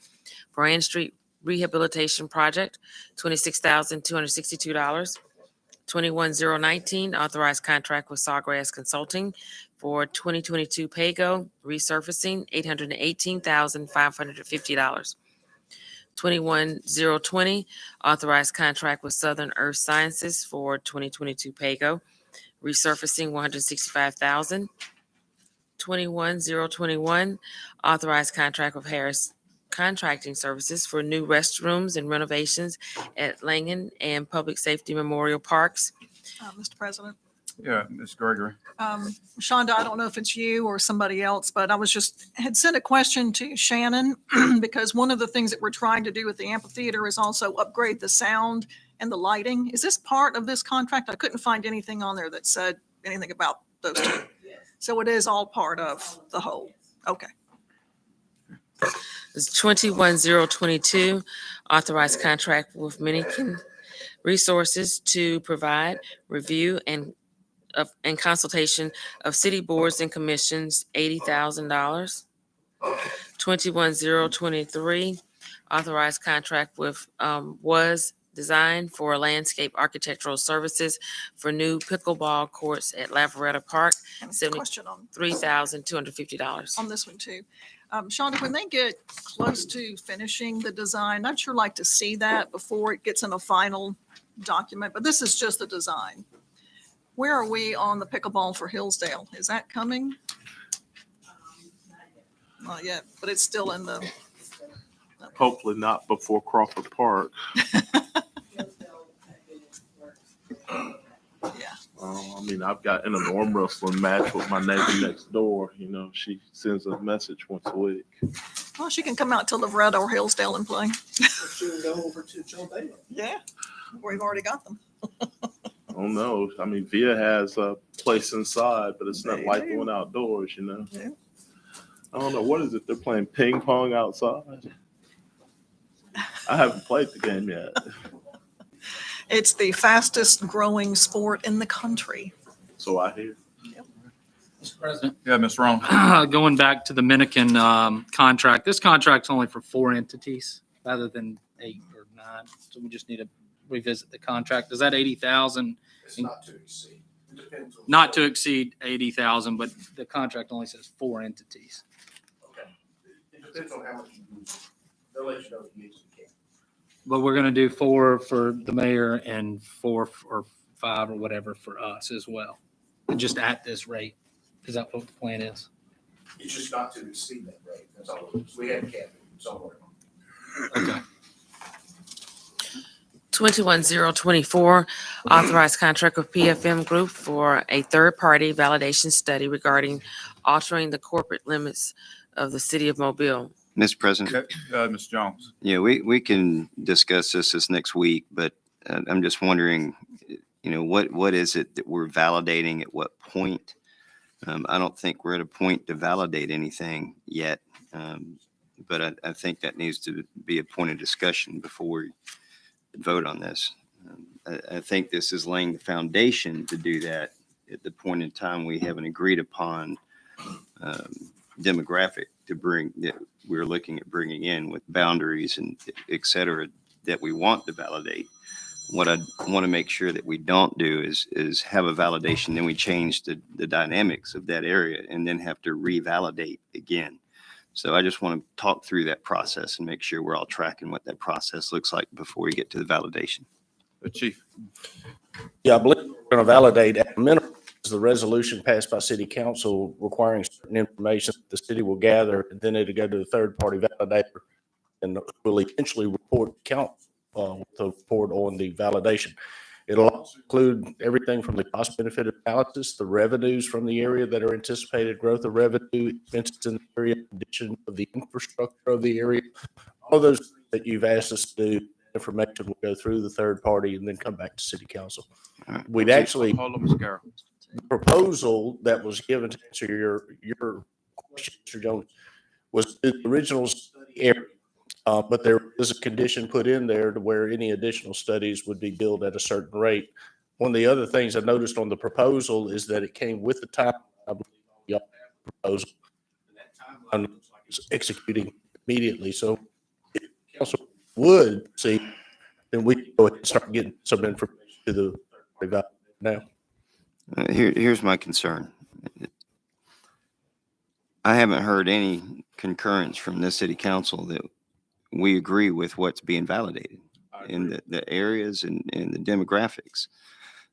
for Ann Street Rehabilitation Project, $26,262. 21019, authorized contract with Sawgrass Consulting for 2022 PAYGO resurfacing, $818,550. 21020, authorized contract with Southern Earth Sciences for 2022 PAYGO resurfacing, $165,000. 21021, authorized contract with Harris Contracting Services for new restrooms and renovations at Langen and Public Safety Memorial Parks. Mr. President. Yeah, Ms. Gregory. Shonda, I don't know if it's you or somebody else, but I had sent a question to Shannon because one of the things that we're trying to do with the amphitheater is also upgrade the sound and the lighting. Is this part of this contract? I couldn't find anything on there that said anything about those two. So it is all part of the whole. Okay. It's 21022, authorized contract with Minikin Resources to provide review and consultation of city boards and commissions, $80,000. 21023, authorized contract with Was Design for landscape architectural services for new pickleball courts at Lavaretta Park, And a question on $73,250. on this one too. Shonda, when they get close to finishing the design, I'd sure like to see that before it gets in a final document, but this is just the design. Where are we on the pickleball for Hillsdale? Is that coming? Not yet, but it's still in the, Hopefully not before Crawford Park. yeah. I mean, I've got in an arm wrestling match with my neighbor next door. You know, she sends a message once a week. Well, she can come out to Loretto or Hillsdale and play. She can go over to Joe Bailey. Yeah, we've already got them. I don't know. I mean, Via has a place inside, but it's not They like do. going outdoors, you know. Yeah. I don't know. What is it? They're playing ping pong outside. I haven't played the game yet. It's the fastest growing sport in the country. So I hear. Mr. President. Yeah, Ms. Roan. Going back to the Minikin contract, this contract's only for 4 entities rather than 8 or 9. So we just need to revisit the contract. Is that 80,000? It's not to exceed. It depends on. Not to exceed 80,000, but the contract only says 4 entities. Okay. It depends on how much you use. They'll let you know if you use it. But we're going to do 4 for the mayor and 4 or 5 or whatever for us as well. Just at this rate. Is that what the plan is? It's just not to exceed that rate. That's all. it is. We had capped it somewhere. Okay. 21024, authorized contract with PFM Group for a third-party validation study regarding altering the corporate limits of the city of Mobile. Mr. President, Ms. Jones. yeah, we can discuss this next week, but I'm just wondering, you know, what is it that we're validating at what point? I don't think we're at a point to validate anything yet, but I think that needs to be a point of discussion before we vote on this. I think this is laying the foundation to do that at the point in time we have an agreed upon demographic to bring that we're looking at bringing in with boundaries and et cetera that we want to validate. What I want to make sure that we don't do is have a validation, then we change the dynamics of that area and then have to revalidate again. So I just want to talk through that process and make sure we're all tracking what that process looks like before we get to the validation. The chief. Yeah, I believe we're going to validate at a minimum the resolution passed by city council requiring certain information the city will gather, and then it'll go to the third-party validator and will eventually report count with a report on the validation. It'll also include everything from the cost benefit analysis, the revenues from the area that are anticipated growth of revenue, expenses in the area, condition of the infrastructure of the area, all those things that you've asked us to do. Information will go through the third party and then come back to city council. We'd actually, Hold on, Ms. Carroll. the proposal that was given to answer your question, Mr. Jones, was the original study area. But there is a condition put in there to where any additional studies would be billed at a certain rate. One of the other things I noticed on the proposal is that it came with the time. I believe y'all have the proposal. That timeline looks like it's executing immediately. So if council would see, then we can go ahead and start getting some information to the evaluator now. Here's my concern. I haven't heard any concurrence from this city council that we agree with what's being validated in the areas and the demographics.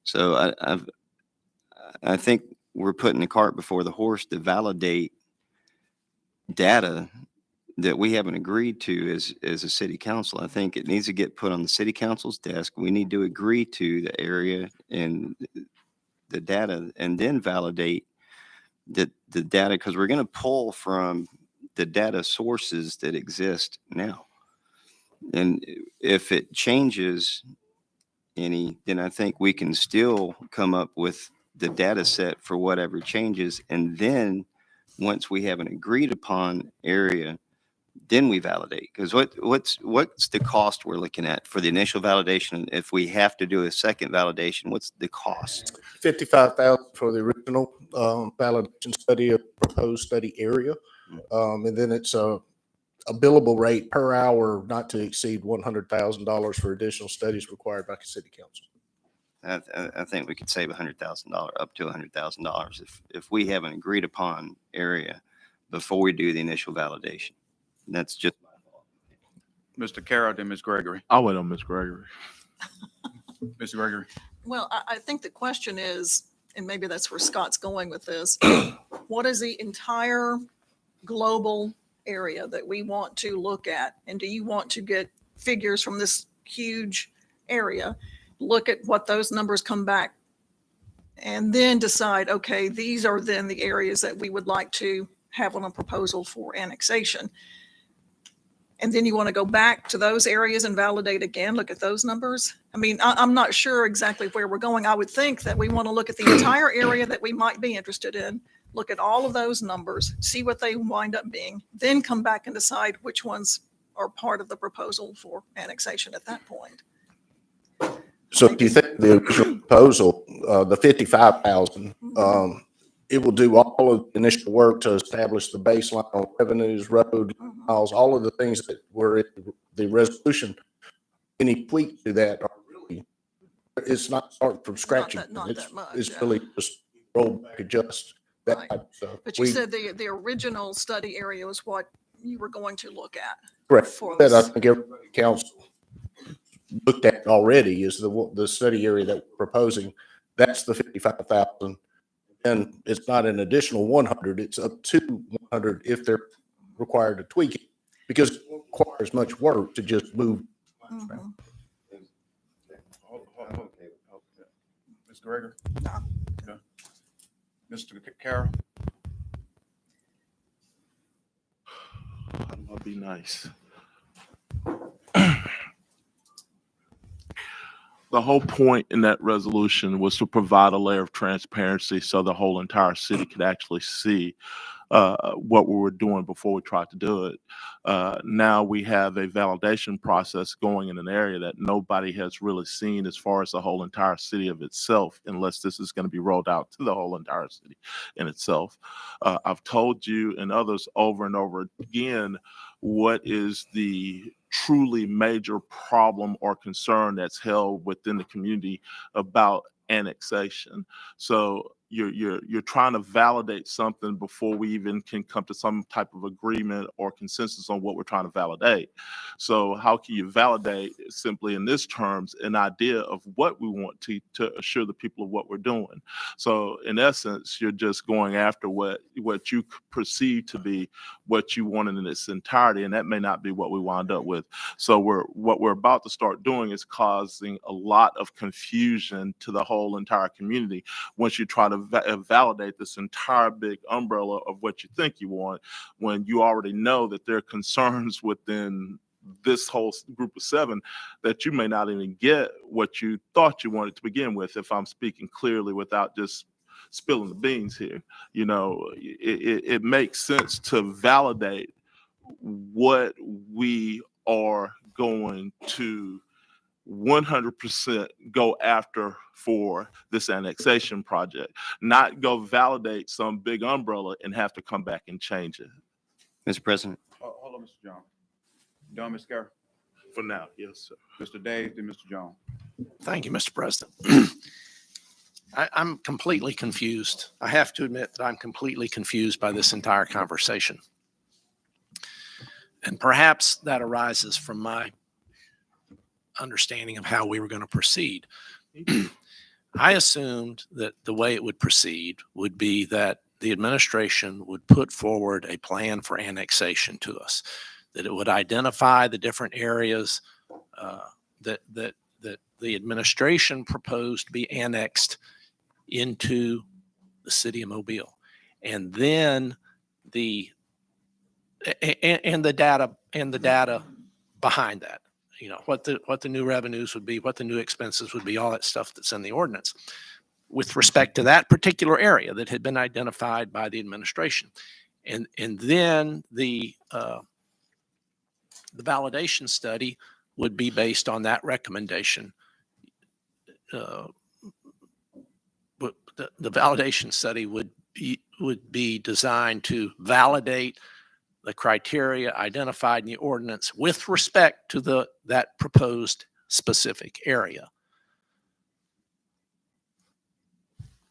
So I think we're putting the cart before the horse to validate data that we haven't agreed to as a city council. I think it needs to get put on the city council's desk. We need to agree to the area and the data and then validate the data, because we're going to pull from the data sources that exist now. And if it changes any, then I think we can still come up with the data set for whatever changes. And then once we have an agreed upon area, then we validate. Because what's the cost we're looking at for the initial validation? If we have to do a second validation, what's the cost? $55,000 for the original validation study of proposed study area. And then it's a billable rate per hour not to exceed $100,000 for additional studies required by the city council. I think we could save $100,000, up to $100,000 if we have an agreed upon area before we do the initial validation. And that's just Mr. Carroll, then Ms. Gregory. I'll wait on Ms. Gregory. Ms. Gregory. Well, I think the question is, and maybe that's where Scott's going with this, what is the entire global area that we want to look at? And do you want to get figures from this huge area, look at what those numbers come back, and then decide, okay, these are then the areas that we would like to have on a proposal for annexation. And then you want to go back to those areas and validate again, look at those numbers. I mean, I'm not sure exactly where we're going. I would think that we want to look at the entire area that we might be interested in, look at all of those numbers, see what they wind up being, then come back and decide which ones are part of the proposal for annexation at that point. So if you think the original proposal, the $55,000, it will do all of the initial work to establish the baseline on revenues, road miles, all of the things that were in the resolution. Any tweak to that are really, it's not starting from scratch. It's really just roll back, adjust that type of stuff. But you said the original study area was what you were going to look at. Correct. That I think everybody council looked at already is the study area that we're proposing. That's the 55,000. And it's not an additional 100, it's up to 100 if they're required to tweak it, because it requires much work to just move. Ms. Gregory? Okay. Mr. Carroll? I'm gonna be nice. The whole point in that resolution was to provide a layer of transparency so the whole entire city could actually see what we were doing before we tried to do it. Now we have a validation process going in an area that nobody has really seen as far as the whole entire city of itself, unless this is going to be rolled out to the whole entire city in itself. I've told you and others over and over again what is the truly major problem or concern that's held within the community about annexation. So you're trying to validate something before we even can come to some type of agreement or consensus on what we're trying to validate. So how can you validate simply in this terms an idea of what we want to assure the people of what we're doing? So in essence, you're just going after what you perceive to be what you wanted in its entirety, and that may not be what we wind up with. So what we're about to start doing is causing a lot of confusion to the whole entire community once you try to validate this entire big umbrella of what you think you want, when you already know that there are concerns within this whole group of 7 that you may not even get what you thought you wanted to begin with, if I'm speaking clearly without just spilling the beans here. You know, it makes sense to validate what we are going to 100% go after for this annexation project, not go validate some big umbrella and have to come back and change it. Mr. President. Hold on, Mr. Jones. Done, Ms. Carroll? For now, yes, sir. Mr. Days, then Mr. Jones. Thank you, Mr. President. I'm completely confused. I have to admit that I'm completely confused by this entire conversation. And perhaps that arises from my understanding of how we were going to proceed. I assumed that the way it would proceed would be that the administration would put forward a plan for annexation to us, that it would identify the different areas that the administration proposed to be annexed into the city of Mobile, and then the data behind that. You know, what the new revenues would be, what the new expenses would be, all that stuff that's in the ordinance with respect to that particular area that had been identified by the administration. And then the validation study would be based on that recommendation. But the validation study would be designed to validate the criteria identified in the ordinance with respect to that proposed specific area.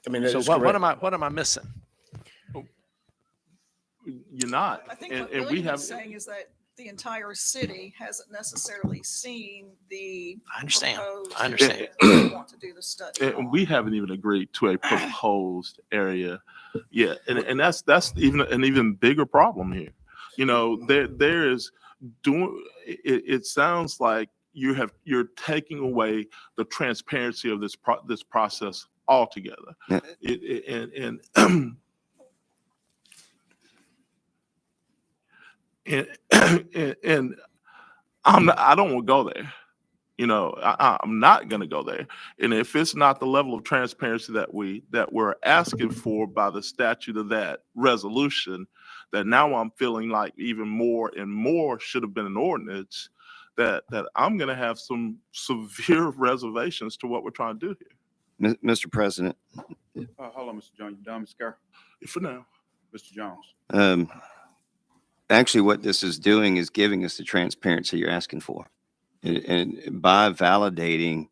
I mean, So what am I missing? You're not. I think and, what and we William have is saying is that the entire city hasn't necessarily seen the. I understand. proposed I understand. area that they want to do the study and on. we haven't even agreed to a proposed area yet, and that's even an even bigger problem here. You know, there is doing. It sounds like you're taking away the transparency of this process altogether. Yeah. And I don't want to go there. You know, I'm not going to go there. And if it's not the level of transparency that we're asking for by the statute of that resolution, that now I'm feeling like even more and more should have been an ordinance, that I'm going to have some severe reservations to what we're trying to do here. Mr. President. Hold on, Mr. Jones. You done, Ms. Carroll? For now. Mr. Jones. Actually, what this is doing is giving us the transparency you're asking for. And by validating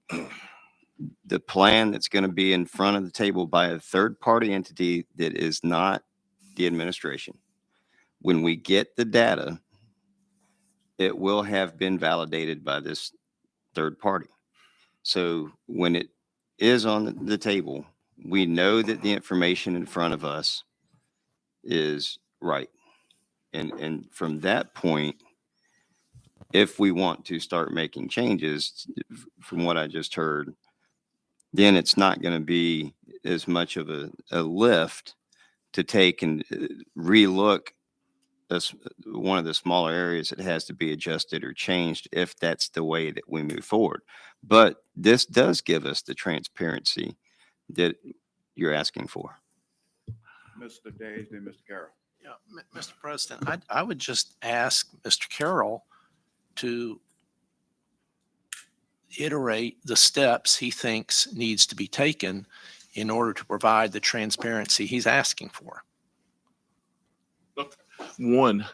the plan that's going to be in front of the table by a third-party entity that is not the administration, when we get the data, it will have been validated by this third party. So when it is on the table, we know that the information in front of us is right. And from that point, if we want to start making changes, from what I just heard, then it's not going to be as much of a lift to take and relook one of the smaller areas that has to be adjusted or changed if that's the way that we move forward. But this does give us the transparency that you're asking for. Mr. Days, then Mr. Carroll. Yeah, Mr. President, I would just ask Mr. Carroll to iterate the steps he thinks needs to be taken in order to provide the transparency he's asking for. One,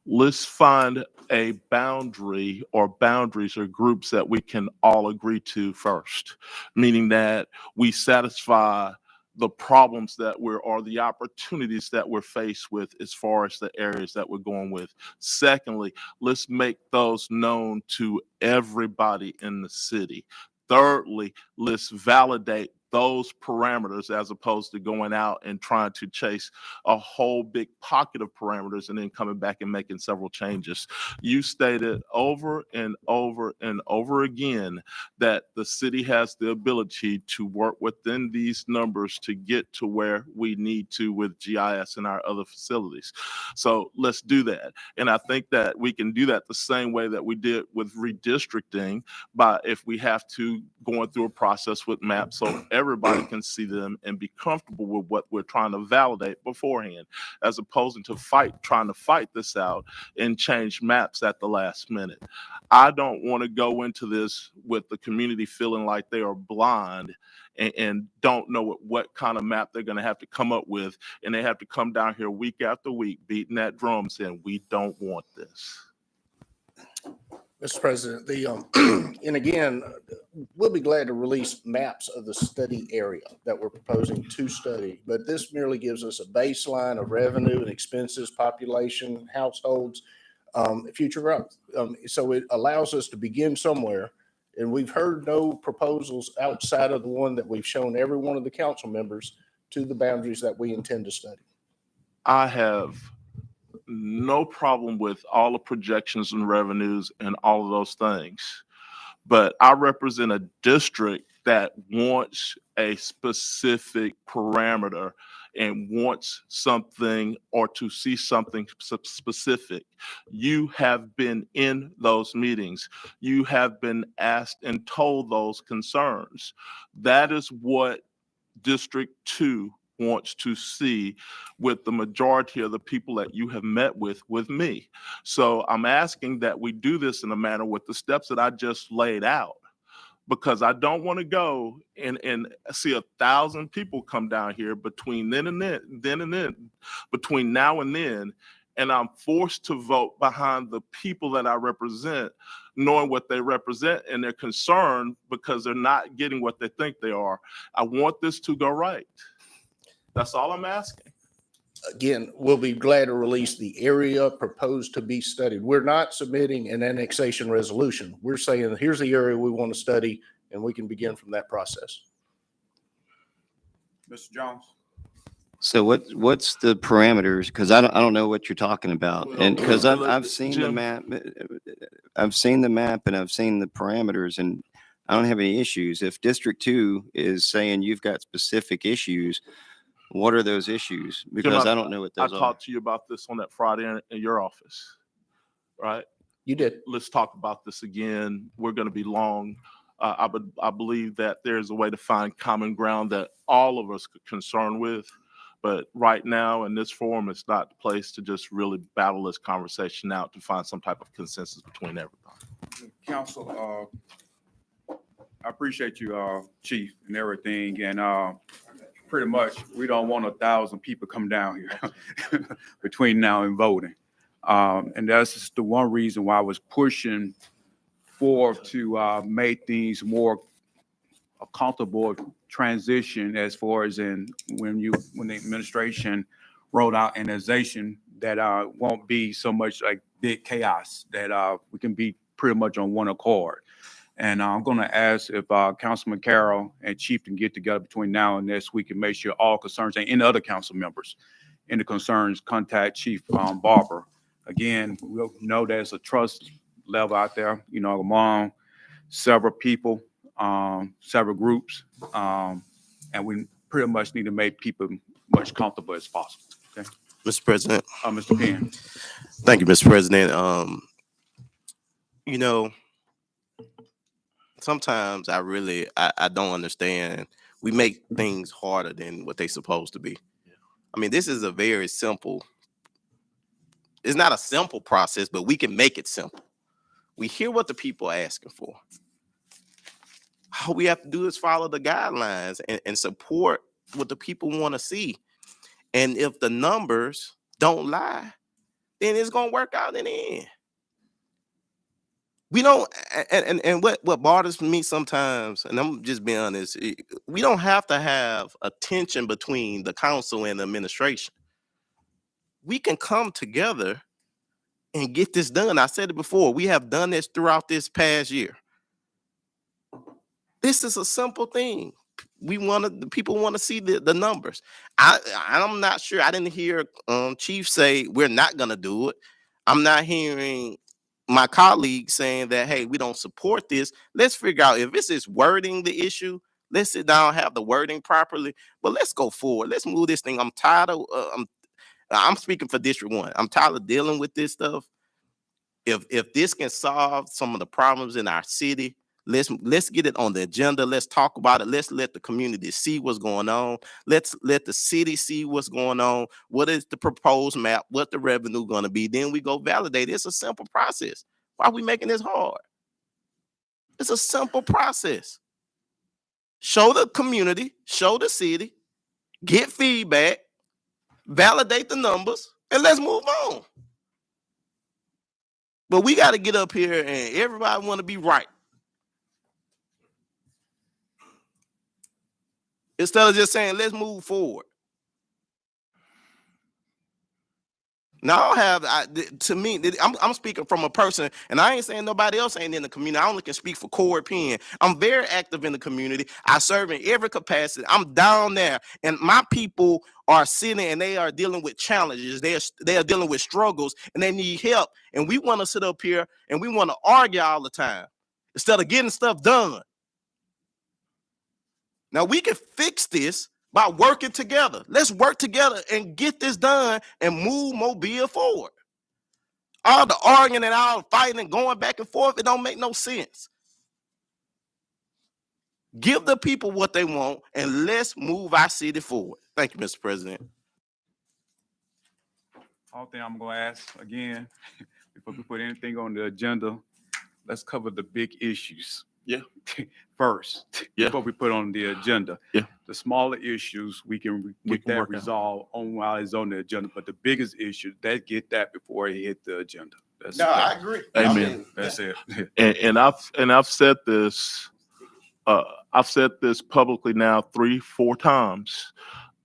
let's find a boundary or boundaries or groups that we can all agree to first, meaning that we satisfy the problems that or the opportunities that we're faced with as far as the areas that we're going with. Secondly, let's make those known to everybody in the city. Thirdly, let's validate those parameters as opposed to going out and trying to chase a whole big pocket of parameters and then coming back and making several changes. You stated over and over and over again that the city has the ability to work within these numbers to get to where we need to with GIS and our other facilities. So let's do that. And I think that we can do that the same way that we did with redistricting, by if we have to going through a process with maps so everybody can see them and be comfortable with what we're trying to validate beforehand, as opposed to trying to fight this out and change maps at the last minute. I don't want to go into this with the community feeling like they are blind and don't know what kind of map they're going to have to come up with, and they have to come down here week after week beating that drum saying we don't want this. Mr. President, and again, we'll be glad to release maps of the study area that we're proposing to study, but this merely gives us a baseline of revenue and expenses, population, households, future growth. So it allows us to begin somewhere, and we've heard no proposals outside of the one that we've shown every one of the council members to the boundaries that we intend to study. I have no problem with all the projections and revenues and all of those things, but I represent a district that wants a specific parameter and wants something or to see something specific. You have been in those meetings. You have been asked and told those concerns. That is what District 2 wants to see with the majority of the people that you have met with me. So I'm asking that we do this in a manner with the steps that I just laid out, because I don't want to go and see 1,000 people come down here between between now and then, and I'm forced to vote behind the people that I represent, knowing what they represent, and they're concerned because they're not getting what they think they are. I want this to go right. That's all I'm asking. Again, we'll be glad to release the area proposed to be studied. We're not submitting an annexation resolution. We're saying, here's the area we want to study, and we can begin from that process. Mr. Jones. So what's the parameters? Because I don't know what you're talking about, and because I've seen the map, and I've seen the parameters, and I don't have any issues. If District 2 is saying you've got specific issues, what are those issues? Because Jim, I don't know what those I are. talked to you about this on that Friday in your office, right? You did. Let's talk about this again. We're going to be long. I believe that there's a way to find common ground that all of us are concerned with. But right now in this forum, it's not the place to just really battle this conversation out to find some type of consensus between everybody. Council, I appreciate you, Chief, and everything. And pretty much, we don't want 1,000 people come down here between now and voting. And that's just the one reason why I was pushing forth to make things more a comfortable transition, as far as when the administration rolled out annexation, that won't be so much like big chaos, that we can be pretty much on one accord. And I'm going to ask if Councilman Carroll and Chief can get together between now and next week and make sure all concerns and any other council members in the concerns contact Chief Barber. Again, we'll know there's a trust level out there, among several people, several groups, and we pretty much need to make people much comfortable as possible. Okay, Mr. President. Mr. Penn. Thank you, Mr. President. Sometimes I don't understand. We make things harder than what they're supposed to be. I mean, this is a very simple, it's not a simple process, but we can make it simple. We hear what the people are asking for. All we have to do is follow the guidelines and support what the people want to see. And if the numbers don't lie, then it's going to work out in the end. We don't, and what bothers me sometimes, and I'm just being honest, we don't have to have a tension between the council and the administration. We can come together and get this done. I said it before, we have done this throughout this past year. This is a simple thing. The people want to see the numbers. I'm not sure. I didn't hear Chief say we're not gonna do it. I'm not hearing my colleagues saying that, hey, we don't support this. Let's figure out if this is wording the issue. Let's sit down, have the wording properly, but let's go forward. Let's move this thing. I'm tired of I'm speaking for District 1. I'm tired of dealing with this stuff. If this can solve some of the problems in our city, let's get it on the agenda. Let's talk about it. Let's let the community see what's going on. Let's let the city see what's going on. What is the proposed map? What the revenue going to be? Then we go validate. It's a simple process. Why are we making this hard? It's a simple process. Show the community, show the city, get feedback, validate the numbers, and let's move on. But we got to get up here and everybody want to be right. Instead of just saying, let's move forward. Now to me, I'm speaking from a person, and I ain't saying nobody else ain't in the community. I only can speak for Corey Penn. I'm very active in the community. I serve in every capacity. I'm down there, and my people are sitting and they are dealing with challenges. They are dealing with struggles, and they need help. And we want to sit up here and we want to argue all the time instead of getting stuff done. Now we can fix this by working together. Let's work together and get this done and move Mobile forward. All the arguing and all the fighting and going back and forth, it don't make no sense. Give the people what they want and let's move our city forward. Thank you, Mr. President. All thing I'm gonna ask again, before we put anything on the agenda, let's cover the big issues. Yeah. First, Yeah. before we put on the agenda. Yeah. The smaller issues, we can We get can that work out. resolved on while it's on the agenda, but the biggest issue, get that before it hit the agenda. That's agree. Amen. That's it. And I've said this, I've said this publicly now 3-4 times.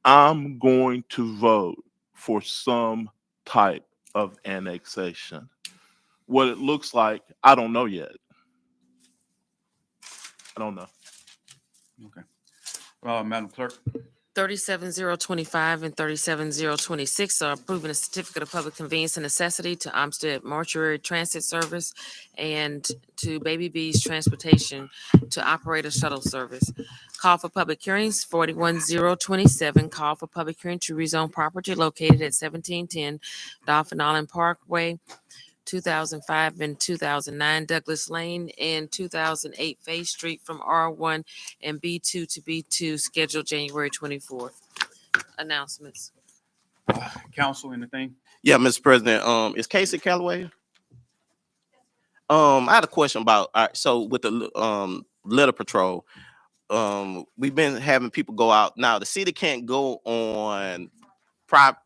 I'm going to vote for some type of annexation. What it looks like, I don't know yet. I don't know. Okay. Madam Clerk. 37025 and 37026 are approving a certificate of public convenience and necessity to Amstead Mortuary Transit Service and to Baby B's Transportation to operate a shuttle service. Call for public hearings, 41027. Call for public hearing to rezone property located at 1710 Dolphin Island Parkway, 2005 and 2009 Douglas Lane, and 2008 Faith Street from R1 and B2 to B2, scheduled January 24th. Announcements. Council, anything? Yeah, Mr. President. Is Casey Callaway? I had a question about, all right, so with the litter patrol, we've been having people go out. Now the city can't go on private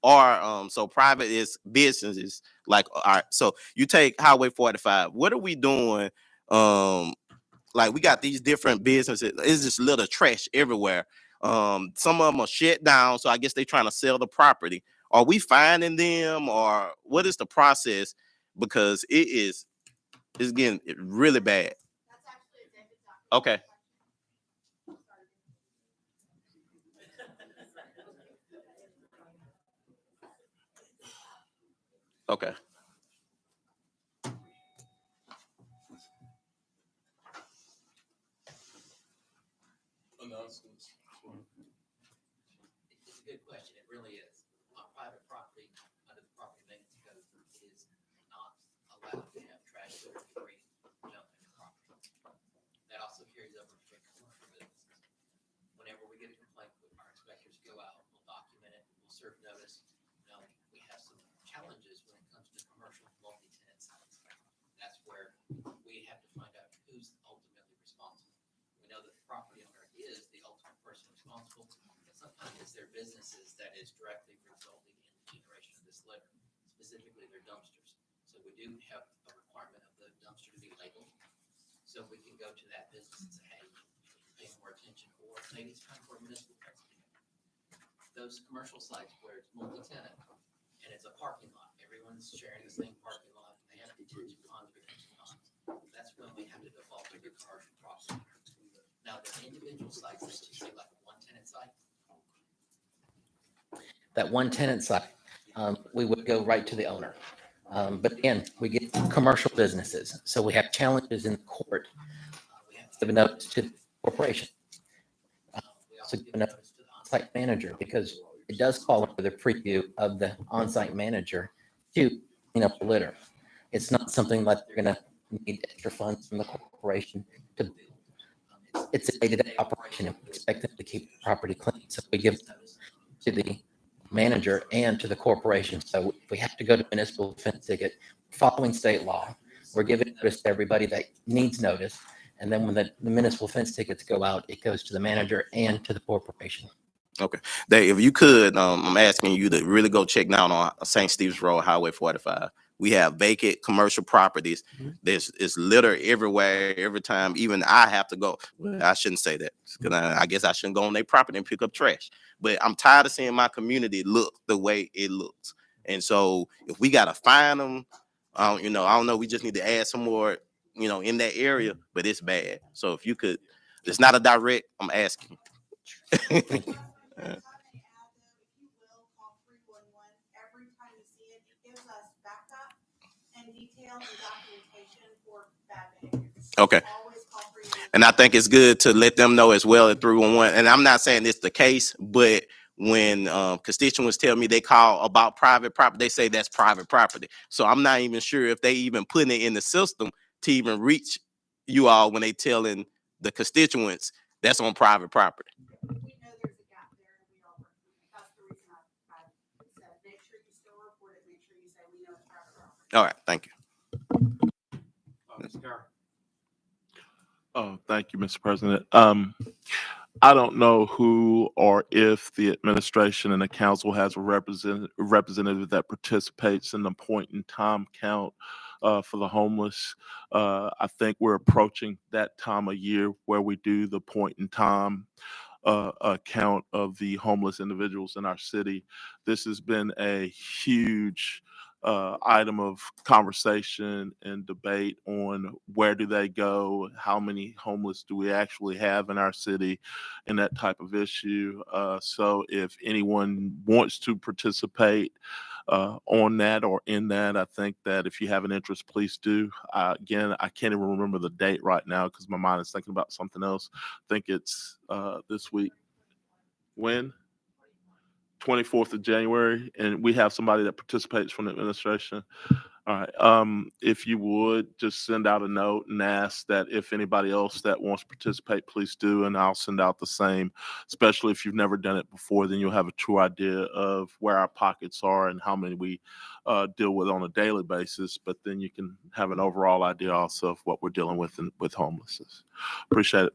or so private is businesses. Like, all right, so you take Highway 45. What are we doing? Like we got these different businesses. It's just little trash everywhere. Some of them are shut down, so I guess they're trying to sell the property. Are we finding them, or what is the process? Because it's getting really bad. Okay. Okay. Announcements. It's a good question. It really is. On private property, under the property maintenance code, is not allowed to have trash or debris dump in the property. That also carries over to commercial businesses. Whenever we get a complaint, our inspectors go out, we'll document it, we'll serve notice. We have some challenges when it comes to commercial multi-tenant sites. That's where we have to find out who's ultimately responsible. We know that the property owner is the ultimate person responsible, but sometimes it's their businesses that is directly resulting in the generation of this litter, specifically their dumpsters. So So we do have a requirement of the dumpster to be labeled. So we can go to that business and say, hey, pay more attention, or maybe it's time for a municipal fence. Those commercial sites where it's multi-tenant and it's a parking lot, everyone's sharing the same parking lot, and they have detention ponds, retention ponds. That's when we have to default to the commercial property. Now, the individual sites, let's just say like a one-tenant site. That one-tenant site, we would go right to the owner. But again, we get commercial businesses, so we have challenges in court. We have to give a notice to the corporation. We also give a notice to the on-site manager, because it does fall under the preview of the on-site manager to clean up the litter. It's not something like they're gonna need extra funds from the corporation to build. It's a day-to-day operation, and we expect them to keep the property clean. So we give notice to the manager and to the corporation. So if we have to go to municipal fence ticket, following state law, we're giving notice to everybody that needs notice. And then when the municipal fence tickets go out, it goes to the manager and to the corporation. Okay. Dave, if you could, I'm asking you to really go check down on St. Stephen's Road, Highway 45. We have vacant commercial properties. There's litter everywhere, every time. Even I have to go. Well, I shouldn't say that. 'Cause I guess I shouldn't go on their property and pick up trash. But I'm tired of seeing my community look the way it looks. And so if we got to find them, I don't know. We just need to add some more, in that area, but it's bad. So if you could, it's not a direct, I'm asking. Okay. And I think it's good to let them know as well at 311. And I'm not saying it's the case, but when constituents tell me they call about private property, they say that's private property. So I'm not even sure if they even putting it in the system to even reach you all when they telling the constituents that's on private property. All right, thank you. Oh, thank you, Mr. President. I don't know who or if the administration and the council has a representative that participates in the point in time count for the homeless. I think we're approaching that time of year where we do the point in time count of the homeless individuals in our city. This has been a huge item of conversation and debate on where do they go, how many homeless do we actually have in our city, and that type of issue. So if anyone wants to participate on that or in that, I think that if you have an interest, please do. Again, I can't even remember the date right now because my mind is thinking about something else. I think it's this week. When? 24th of January, and we have somebody that participates from the administration. All right. If you would just send out a note and ask that if anybody else that wants to participate, please do, and I'll send out the same. Especially if you've never done it before, then you'll have a true idea of where our pockets are and how many we deal with on a daily basis. But then you can have an overall idea also of what we're dealing with with homelessness. Appreciate it.